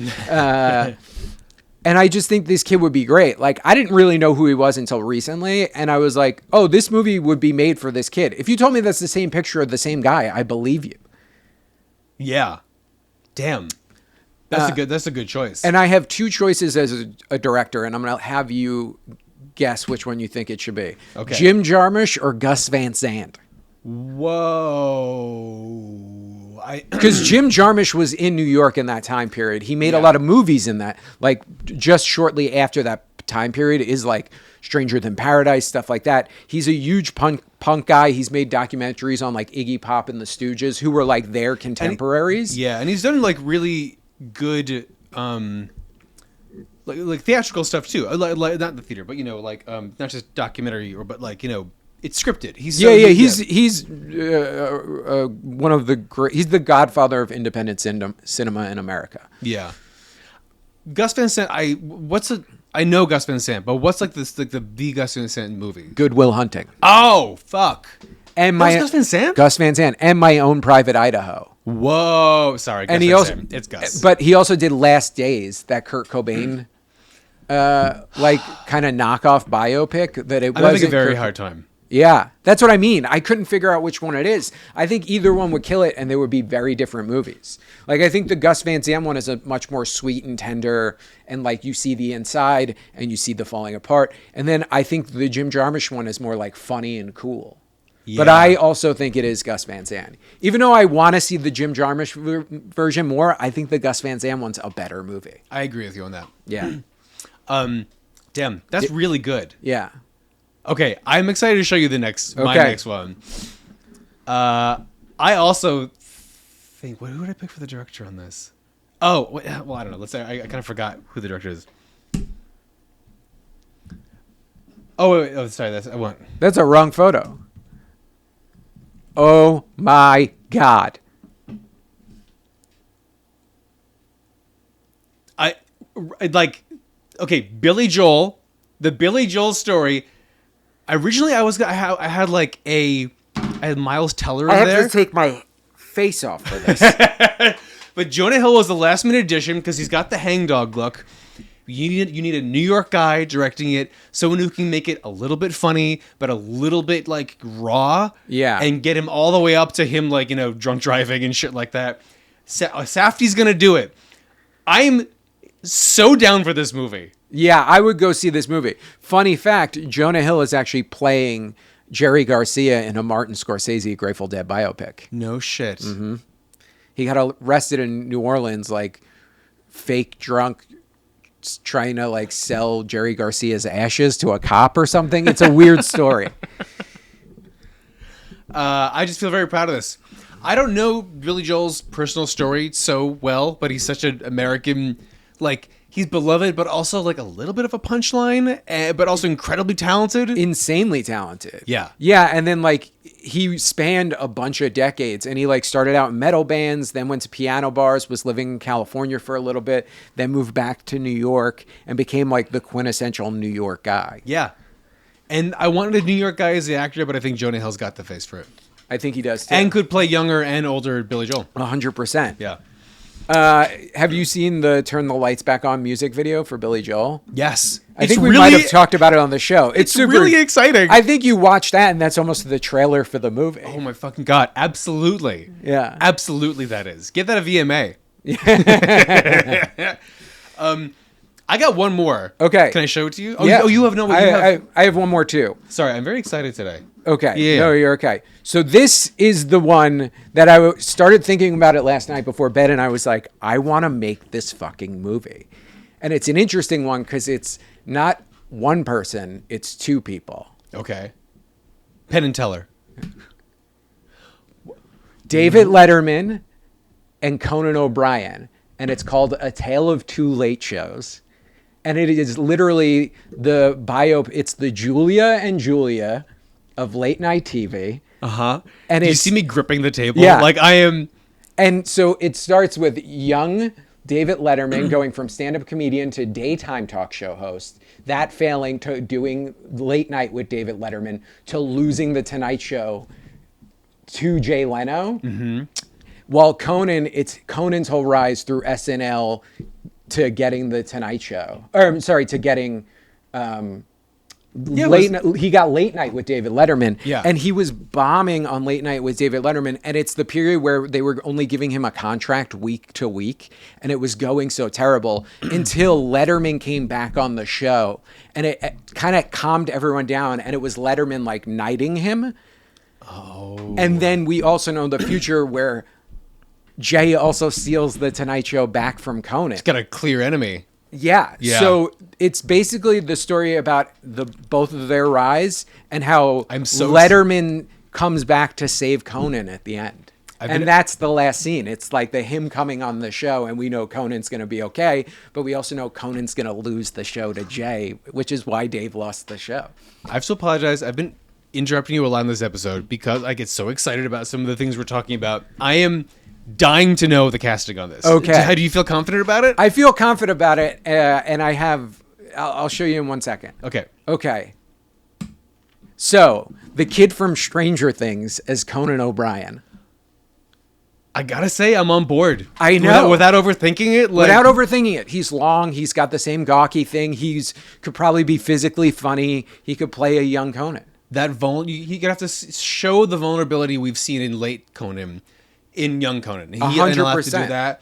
And I just think this kid would be great. Like, I didn't really know who he was until recently. And I was like, oh, this movie would be made for this kid. If you told me that's the same picture of the same guy, I believe you. Yeah. Damn. That's a good choice. And I have two choices as a director, and I'm going to have you guess which one you think it should be. Okay. Jim Jarmusch or Gus Van Sant? Whoa. Because Jim Jarmusch was in New York in that time period. He made a lot of movies in that. Like, just shortly after that time period is like Stranger Than Paradise, stuff like that. He's a huge punk guy. He's made documentaries on like Iggy Pop and the Stooges, who were like their contemporaries. And he's done like really good like theatrical stuff too. Like not the theater, but not just documentary but like, it's scripted. He's one of the great. He's the godfather of independent cinema in America. Yeah, Gus Van Sant. I know Gus Van Sant, but what's like this like the Gus Van Sant movie? Good Will Hunting. Oh fuck! And Gus Van Sant. Gus Van Sant and My Own Private Idaho. Whoa, sorry. Gus Van Sant. It's Gus. But he also did Last Days, that Kurt Cobain, like kind of knockoff biopic that it was. I'm having a very hard time. Yeah, that's what I mean. I couldn't figure out which one it is. I think either one would kill it, and they would be very different movies. Like, I think the Gus Van Sant one is a much more sweet and tender, and like you see the inside and you see the falling apart. And then I think the Jim Jarmusch one is more like funny and cool. Yeah. But I also think it is Gus Van Sant. Even though I want to see the Jim Jarmusch version more, I think the Gus Van Sant one's a better movie. I agree with you on that. Yeah. Damn, that's really good. Yeah. Okay, I'm excited to show you my next one. I also think, who would I pick for the director on this? Oh, well, I don't know. Let's say I kind of forgot who the director is. Oh, wait, sorry, that's a wrong photo. Oh my God. Billy Joel, the Billy Joel story. Originally, I had Miles Teller in there. I have to take my face off for this. But Jonah Hill was the last minute addition because he's got the hangdog look. You need a New York guy directing it, someone who can make it a little bit funny, but a little bit like raw. Yeah. And get him all the way up to him like, drunk driving and shit like that. Safdie's going to do it. I'm so down for this movie. Yeah, I would go see this movie. Funny fact, Jonah Hill is actually playing Jerry Garcia in a Martin Scorsese Grateful Dead biopic. No shit. Mm-hmm. He got arrested in New Orleans, like fake drunk, trying to like sell Jerry Garcia's ashes to a cop or something. It's a weird story. I just feel very proud of this. I don't know Billy Joel's personal story so well, but he's such an American, like, he's beloved, but also like a little bit of a punchline, but also incredibly talented. Insanely talented. Yeah. Yeah. And then like he spanned a bunch of decades, and he like started out in metal bands, then went to piano bars, was living in California for a little bit, then moved back to New York and became like the quintessential New York guy. Yeah. And I wanted a New York guy as the actor, but I think Jonah Hill's got the face for it. I think he does too. And could play younger and older Billy Joel. 100%. Yeah. Have you seen the Turn the Lights Back On music video for Billy Joel? Yes. I think we might have talked about it on the show. It's super really exciting. I think you watched that, and that's almost the trailer for the movie. Oh my fucking God. Absolutely. Yeah. Absolutely that is. Give that a VMA. I got one more. Okay. Can I show it to you? Yeah. You have no... I have one more too. Sorry, I'm very excited today. Okay. Yeah. No, you're okay. So this is the one that I started thinking about it last night before bed, and I was like, I want to make this fucking movie. And it's an interesting one because it's not one person, it's two people. Okay. Penn and Teller. David Letterman and Conan O'Brien, and it's called A Tale of Two Late Shows. And it is literally it's the Julia and Julia of late night TV. Uh-huh. And Do you see me gripping the table? Yeah. Like I am. And so it starts with young David Letterman going from stand-up comedian to daytime talk show host, that failing to doing late night with David Letterman, to losing the Tonight Show to Jay Leno. Mm-hmm. While Conan, it's Conan's whole rise through SNL to getting the Tonight Show. To getting he got late night with David Letterman. Yeah. And he was bombing on late night with David Letterman. And it's the period where they were only giving him a contract week to week. And it was going so terrible until Letterman came back on the show. And it kind of calmed everyone down. And it was Letterman like knighting him. Oh. And then we also know the future where Jay also steals the Tonight Show back from Conan. He's got a clear enemy. Yeah. So it's basically the story about both of their rise and how Letterman comes back to save Conan at the end. And that's the last scene. It's like him coming on the show, and we know Conan's going to be okay, but we also know Conan's going to lose the show to Jay, which is why Dave lost the show. I have to apologize. I've been interrupting you a lot in this episode because I get so excited about some of the things we're talking about. I am dying to know the casting on this. Okay. Do you feel confident about it? I feel confident about it, and I'll show you in 1 second. Okay. So, the kid from Stranger Things as Conan O'Brien. I gotta say, I'm on board. I know. Without overthinking it. Without overthinking it. He's long. He's got the same gawky thing. Could probably be physically funny. He could play a young Conan. He could have to show the vulnerability we've seen in late Conan. In young Conan. 100%. He'll have to do that.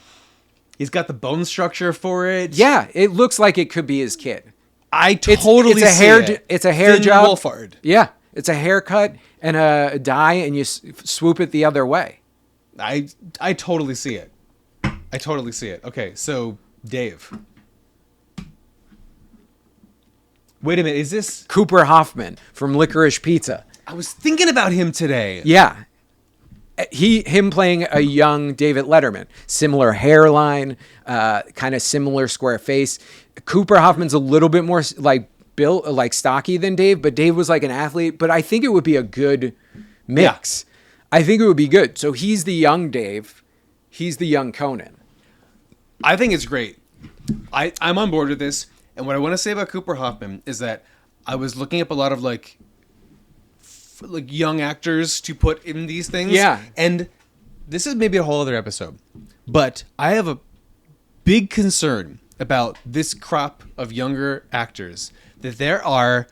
He's got the bone structure for it. Yeah, it looks like it could be his kid. I totally see it. It's a hair Thin job. Wolfhard. Yeah, it's a haircut and a dye, and you swoop it the other way. I totally see it. Okay, so Dave. Wait a minute, is this Cooper Hoffman from Licorice Pizza? I was thinking about him today. Yeah. Him playing a young David Letterman, similar hairline, kind of similar square face. Cooper Hoffman's a little bit more like built, like stocky than Dave, but Dave was like an athlete. But I think it would be a good mix. Yeah. I think it would be good. So he's the young Dave, he's the young Conan. I think it's great. I'm on board with this. And what I want to say about Cooper Hoffman is that I was looking up a lot of like young actors to put in these things. Yeah. And this is maybe a whole other episode, but I have a big concern about this crop of younger actors, that there are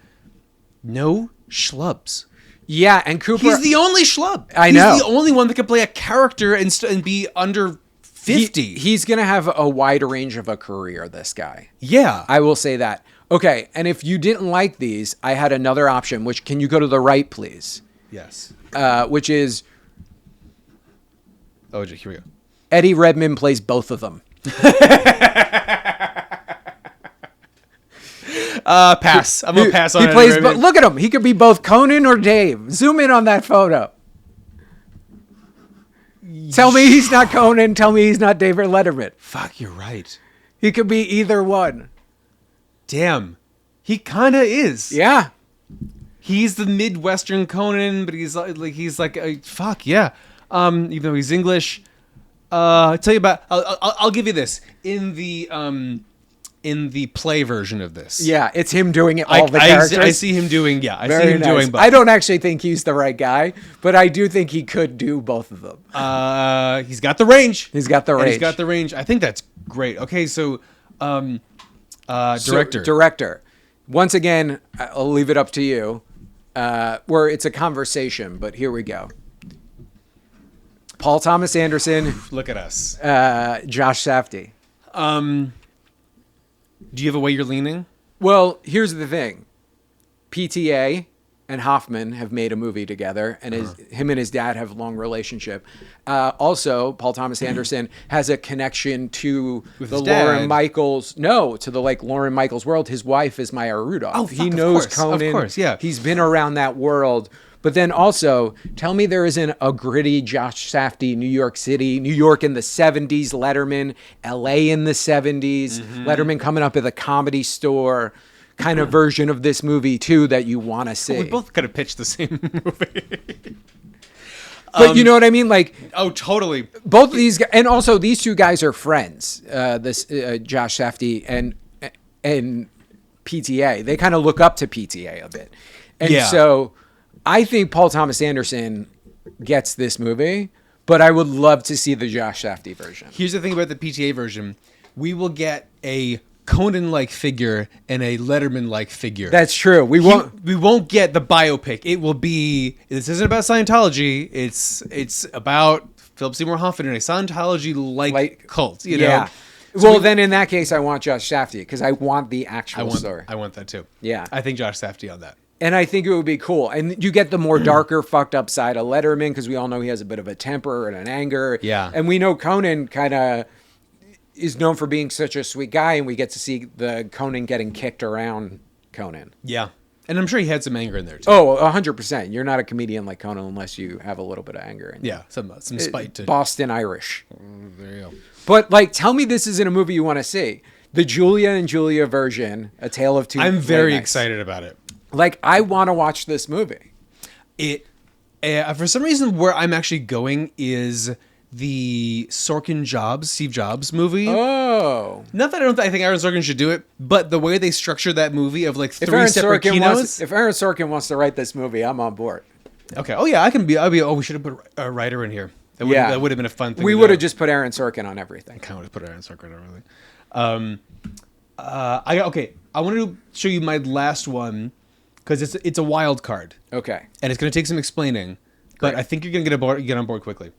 no schlubs. Yeah, and Cooper... He's the only schlub. I know. He's the only one that can play a character and be under 50. He's going to have a wide range of a career, this guy. Yeah. I will say that. Okay, and if you didn't like these, I had another option, which, can you go to the right, please? Yes. Which is... Oh, here we go. Eddie Redmayne plays both of them. Pass. I'm going to pass on He plays, but look at him. He could be both Conan or Dave. Zoom in on that photo. Tell me he's not Conan. Tell me he's not David Letterman. Fuck, you're right. He could be either one. Damn. He kind of is. Yeah. He's the Midwestern Conan, but he's like fuck, yeah. Even though he's English. I'll tell you about, I'll give you this. In the play version of this. Yeah, it's him doing it, all the characters. I see him doing, yeah. Very nice. Doing both. I don't actually think he's the right guy, but I do think he could do both of them. He's got the range. He's got the range. I think that's great. Okay, so... director. Director. Once again, I'll leave it up to you. Where it's a conversation, but here we go. Paul Thomas Anderson. Look at us. Josh Safdie. Do you have a way you're leaning? Well, here's the thing. PTA and Hoffman have made a movie together, and him and his dad have a long relationship. Also, Paul Thomas Anderson has a connection to the Lauren Michaels. No, to the Lauren Michaels world. His wife is Maya Rudolph. Oh, he knows Conan. Of course, yeah. He's been around that world. But then also, tell me there isn't a gritty Josh Safdie, New York City, New York in the 70s, Letterman, LA in the 70s, Letterman coming up at the Comedy Store kind of version of this movie too that you want to see. We both kind of pitched the same movie. But you know what I mean? Like, oh, totally. Both of these guys, and also these two guys are friends. Josh Safdie and PTA. They kind of look up to PTA a bit, and so I think Paul Thomas Anderson gets this movie. But I would love to see the Josh Safdie version. Here's the thing about the PTA version: we will get a Conan-like figure and a Letterman-like figure. That's true. We won't get the biopic. It will be. This isn't about Scientology. It's about Philip Seymour Hoffman in a Scientology-like cult. You know. So then in that case, I want Josh Safdie because I want the actual story. I want that too. Yeah. I think Josh Safdie on that. And I think it would be cool. And you get the more darker, fucked up side of Letterman because we all know he has a bit of a temper and an anger. Yeah. And we know Conan kind of is known for being such a sweet guy, and we get to see the Conan getting kicked around Conan. Yeah. And I'm sure he had some anger in there too. Oh, 100%. You're not a comedian like Conan unless you have a little bit of anger in you. Yeah, some spite to Boston Irish. There you go. But like, tell me this isn't a movie you want to see. The Julia and Julia version, A Tale of Two. I'm very excited about it. Like, I want to watch this movie. It for some reason where I'm actually going is the Steve Jobs movie. Oh. Not that I think Aaron Sorkin should do it, but the way they structured that movie of like three separate keynotes. If Aaron Sorkin wants to write this movie, I'm on board. Okay. Oh yeah, we should have put a writer in here. That would have been a fun thing. We would have just put Aaron Sorkin on everything. I kind of would have put Aaron Sorkin on everything. I wanted to show you my last one because it's a wild card. Okay. And it's going to take some explaining, but I think you're going to get on board quickly.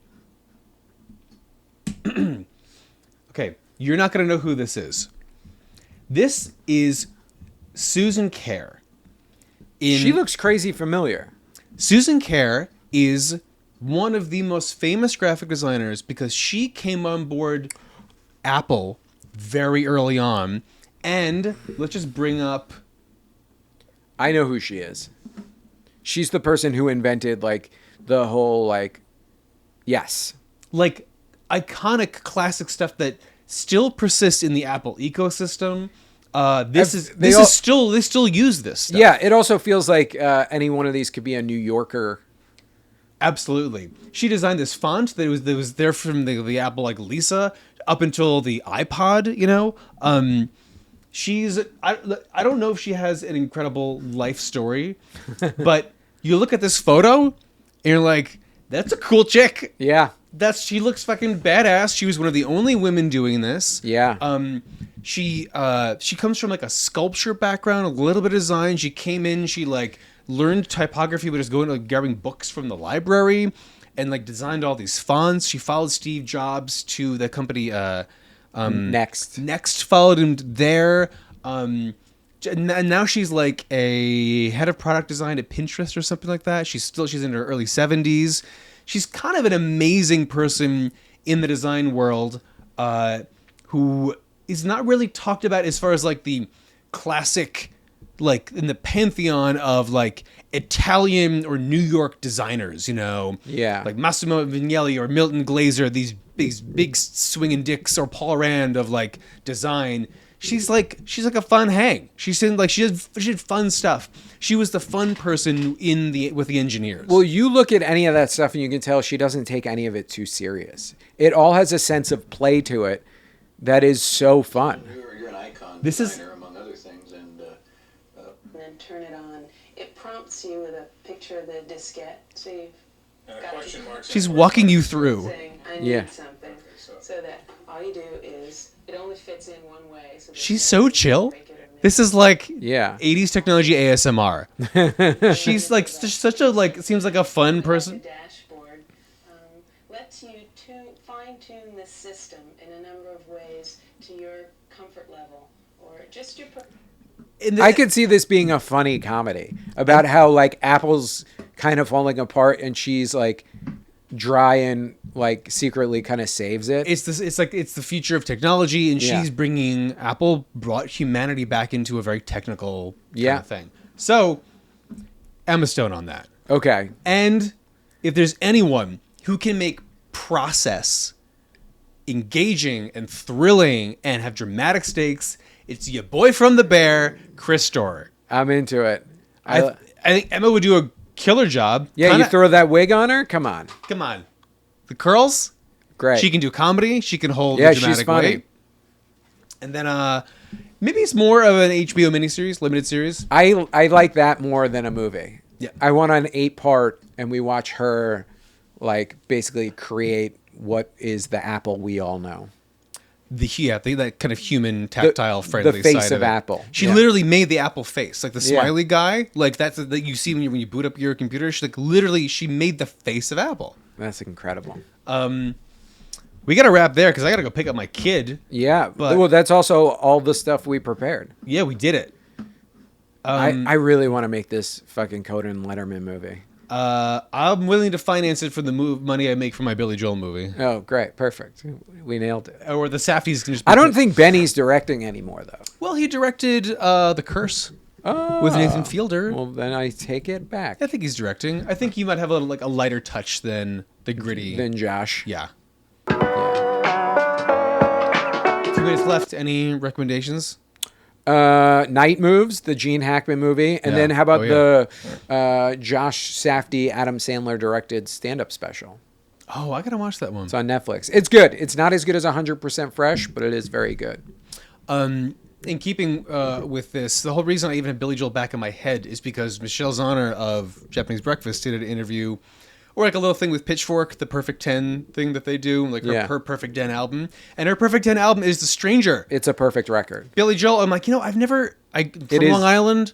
Okay, you're not going to know who this is. This is Susan Kare. She looks crazy familiar. Susan Kare is one of the most famous graphic designers because she came on board Apple very early on. And let's just bring up... I know who she is. She's the person who invented, like, the whole, like... Yes. Like... iconic classic stuff that still persists in the Apple ecosystem. They still use this stuff. Yeah, it also feels like any one of these could be a New Yorker. Absolutely. She designed this font that was there from the Apple, like Lisa, up until the iPod, you know? I don't know if she has an incredible life story, but you look at this photo and you're like, that's a cool chick. Yeah. She looks fucking badass. She was one of the only women doing this. Yeah. She comes from like a sculpture background, a little bit of design. She came in, she like learned typography, but was going to like grabbing books from the library and like designed all these fonts. She followed Steve Jobs to the company Next followed him there. And now she's like a head of product design at Pinterest or something like that. She's in her early 70s. She's kind of an amazing person in the design world who is not really talked about as far as like the classic, like in the pantheon of like Italian or New York designers, you know? Yeah. Like Massimo Vignelli or Milton Glaser, these big swinging dicks, or Paul Rand of like design. She's like a fun hang. She did fun stuff. She was the fun person with the engineers. Well, you look at any of that stuff and you can tell she doesn't take any of it too serious. It all has a sense of play to it that is so fun. You're an icon designer, among other things, and then turn it on. It prompts you with a picture of the diskette. So you've got question mark. She's walking you through. Saying, I need something, so that all you do is it only fits in one way. So she's so chill. This is like 80s technology ASMR. She's like such a like seems like a fun person. The dashboard lets you fine-tune the system in a number of ways to your comfort level or just your. I could see this being a funny comedy about how like Apple's kind of falling apart and she's like dry and like secretly kind of saves it. It's the future of technology, and she's brought humanity back into a very technical kind of thing. So Emma Stone on that. Okay. And if there's anyone who can make process engaging and thrilling and have dramatic stakes, it's your boy from The Bear, Chris Storer. I'm into it. I think Emma would do a killer job. Yeah, you throw that wig on her? Come on. Come on. The curls? Great. She can do comedy. She can hold Yeah, the dramatic she's funny. weight. And then maybe it's more of an HBO miniseries, limited series. I like that more than a movie. Yeah. I want an 8-part, and we watch her, like, basically create what is the Apple we all know. That kind of human, tactile, friendly the face side of it. Apple. She Yeah. literally made the Apple face, like the Yeah. smiley guy. Like that's that you see when you boot up your computer. She literally made the face of Apple. That's incredible. We got to wrap there because I got to go pick up my kid. Yeah. But- well, that's also all the stuff we prepared. Yeah, we did it. I really want to make this fucking Conan Letterman movie. I'm willing to finance it for the money I make from my Billy Joel movie. Oh, great. Perfect. We nailed it. Or the Safdies can just. I don't think Benny's directing anymore, though. Well, he directed The Curse with Nathan Fielder. Well, then I take it back. I think he's directing. I think you might have a lighter touch than the gritty. Then Josh. Yeah. 2 minutes left. Any recommendations? Night Moves, the Gene Hackman movie. And Yeah. then how about Oh, the Josh Safdie, Adam Sandler directed stand-up special? Oh, I gotta watch that one. It's on Netflix. It's good. It's not as good as 100% Fresh, but it is very good. In keeping with this, the whole reason I even have Billy Joel back in my head is because Michelle Zauner of Japanese Breakfast did an interview, or like a little thing with Pitchfork, the Perfect 10 thing that they do, like her Perfect 10 album. And her Perfect 10 album is The Stranger. It's a perfect record. Billy Joel, I'm like, from Long Island,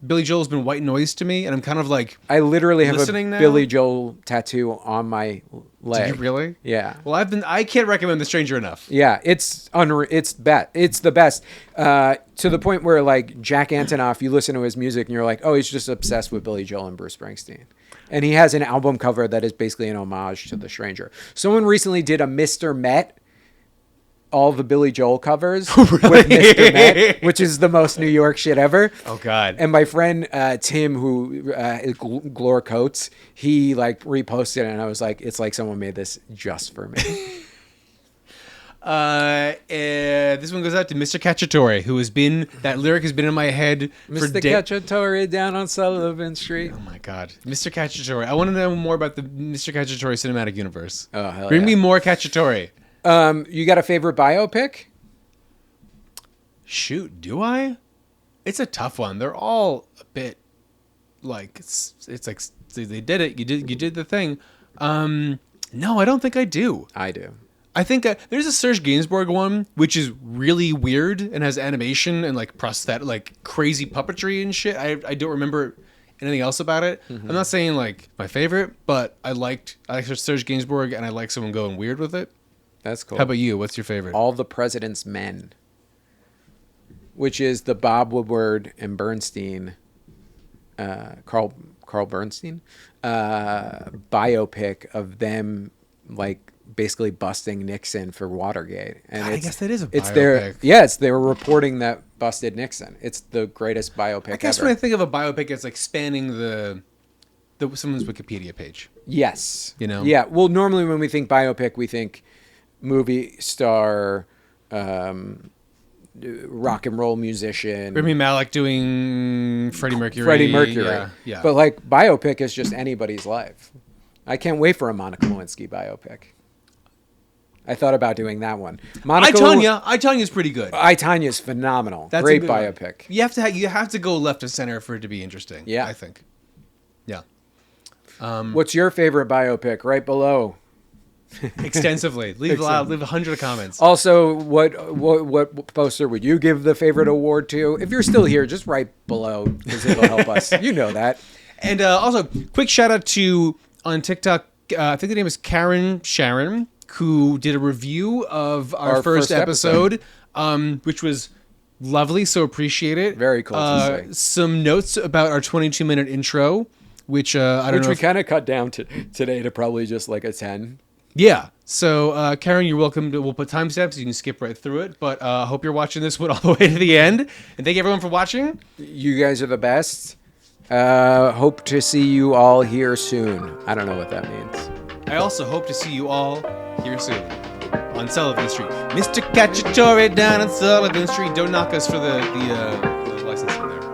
Billy Joel's been white noise to me, and I'm kind of like, I literally have a listening now? Billy Joel tattoo on my leg. do you really? Yeah. Well, I can't recommend The Stranger enough. Yeah, it's it's the best. To the point where like Jack Antonoff, you listen to his music and you're like, oh, he's just obsessed with Billy Joel and Bruce Springsteen. And he has an album cover that is basically an homage to The Stranger. Someone recently did a Mr. Met, all the Billy Joel covers with Mr. Met, which is the most New York shit ever. Oh, God. And my friend Tim, who Glor Coates, he like reposted it, and I was like, it's like someone made this just for me. This one goes out to Mr. Cacciatore, who that lyric has been in my head for Mr. days. Cacciatore down on Sullivan Street. Oh my God, Mr. Cacciatore! I want to know more about the Mr. Cacciatore cinematic universe. Oh hell Bring yeah. me more Cacciatore. You got a favorite biopic? Shoot, do I? It's a tough one. They're all a bit like it's like they did it. You did the thing. No, I don't think I do. I do. I think there's a Serge Gainsbourg one, which is really weird and has animation and like prosthetic, like crazy puppetry and shit. I don't remember anything else about it. I'm not saying like my favorite, but I like Serge Gainsbourg and I like someone going weird with it. That's cool. How about you? What's your favorite? All the President's Men, which is the Bob Woodward and Bernstein, Carl Bernstein, biopic of them like basically busting Nixon for Watergate. And God, I guess that is a it's biopic. they were reporting that busted Nixon. It's the greatest biopic I guess ever. when I think of a biopic, it's like spanning the someone's Wikipedia page. Yes. You know? Yeah. Well, normally when we think biopic, we think movie star, rock and roll musician. Rami Malek doing Freddie Mercury. Freddie Mercury. Yeah. But like biopic is just anybody's life. I can't wait for a Monica Lewinsky biopic. I thought about doing that one. I, Tonya is pretty good. I, Tanya's phenomenal. That's Great a good one. biopic. You have to go left of center for it to be interesting. Yeah. I think. Yeah. What's your favorite biopic? Right below. Extensively. Leave 100 comments. Also, what poster would you give the favorite award to? If you're still here, just write below because it'll help us. You know that. And also, quick shout out to on TikTok. I think the name is Karen Sharon, who did a review of our first episode, which was lovely. So appreciate it. Very cool to see. Some notes about our 22-minute intro, which I don't know. Which we kind of cut down today to probably just like a 10. Yeah. So, Karen, you're welcome. We'll put timestamps. You can skip right through it. But I hope you're watching this one all the way to the end. And thank you, everyone, for watching. You guys are the best. Hope to see you all here soon. I don't know what that means. I also hope to see you all here soon on Sullivan Street. Mr. Cacciatore down on Sullivan Street. Don't knock us for the licensing there.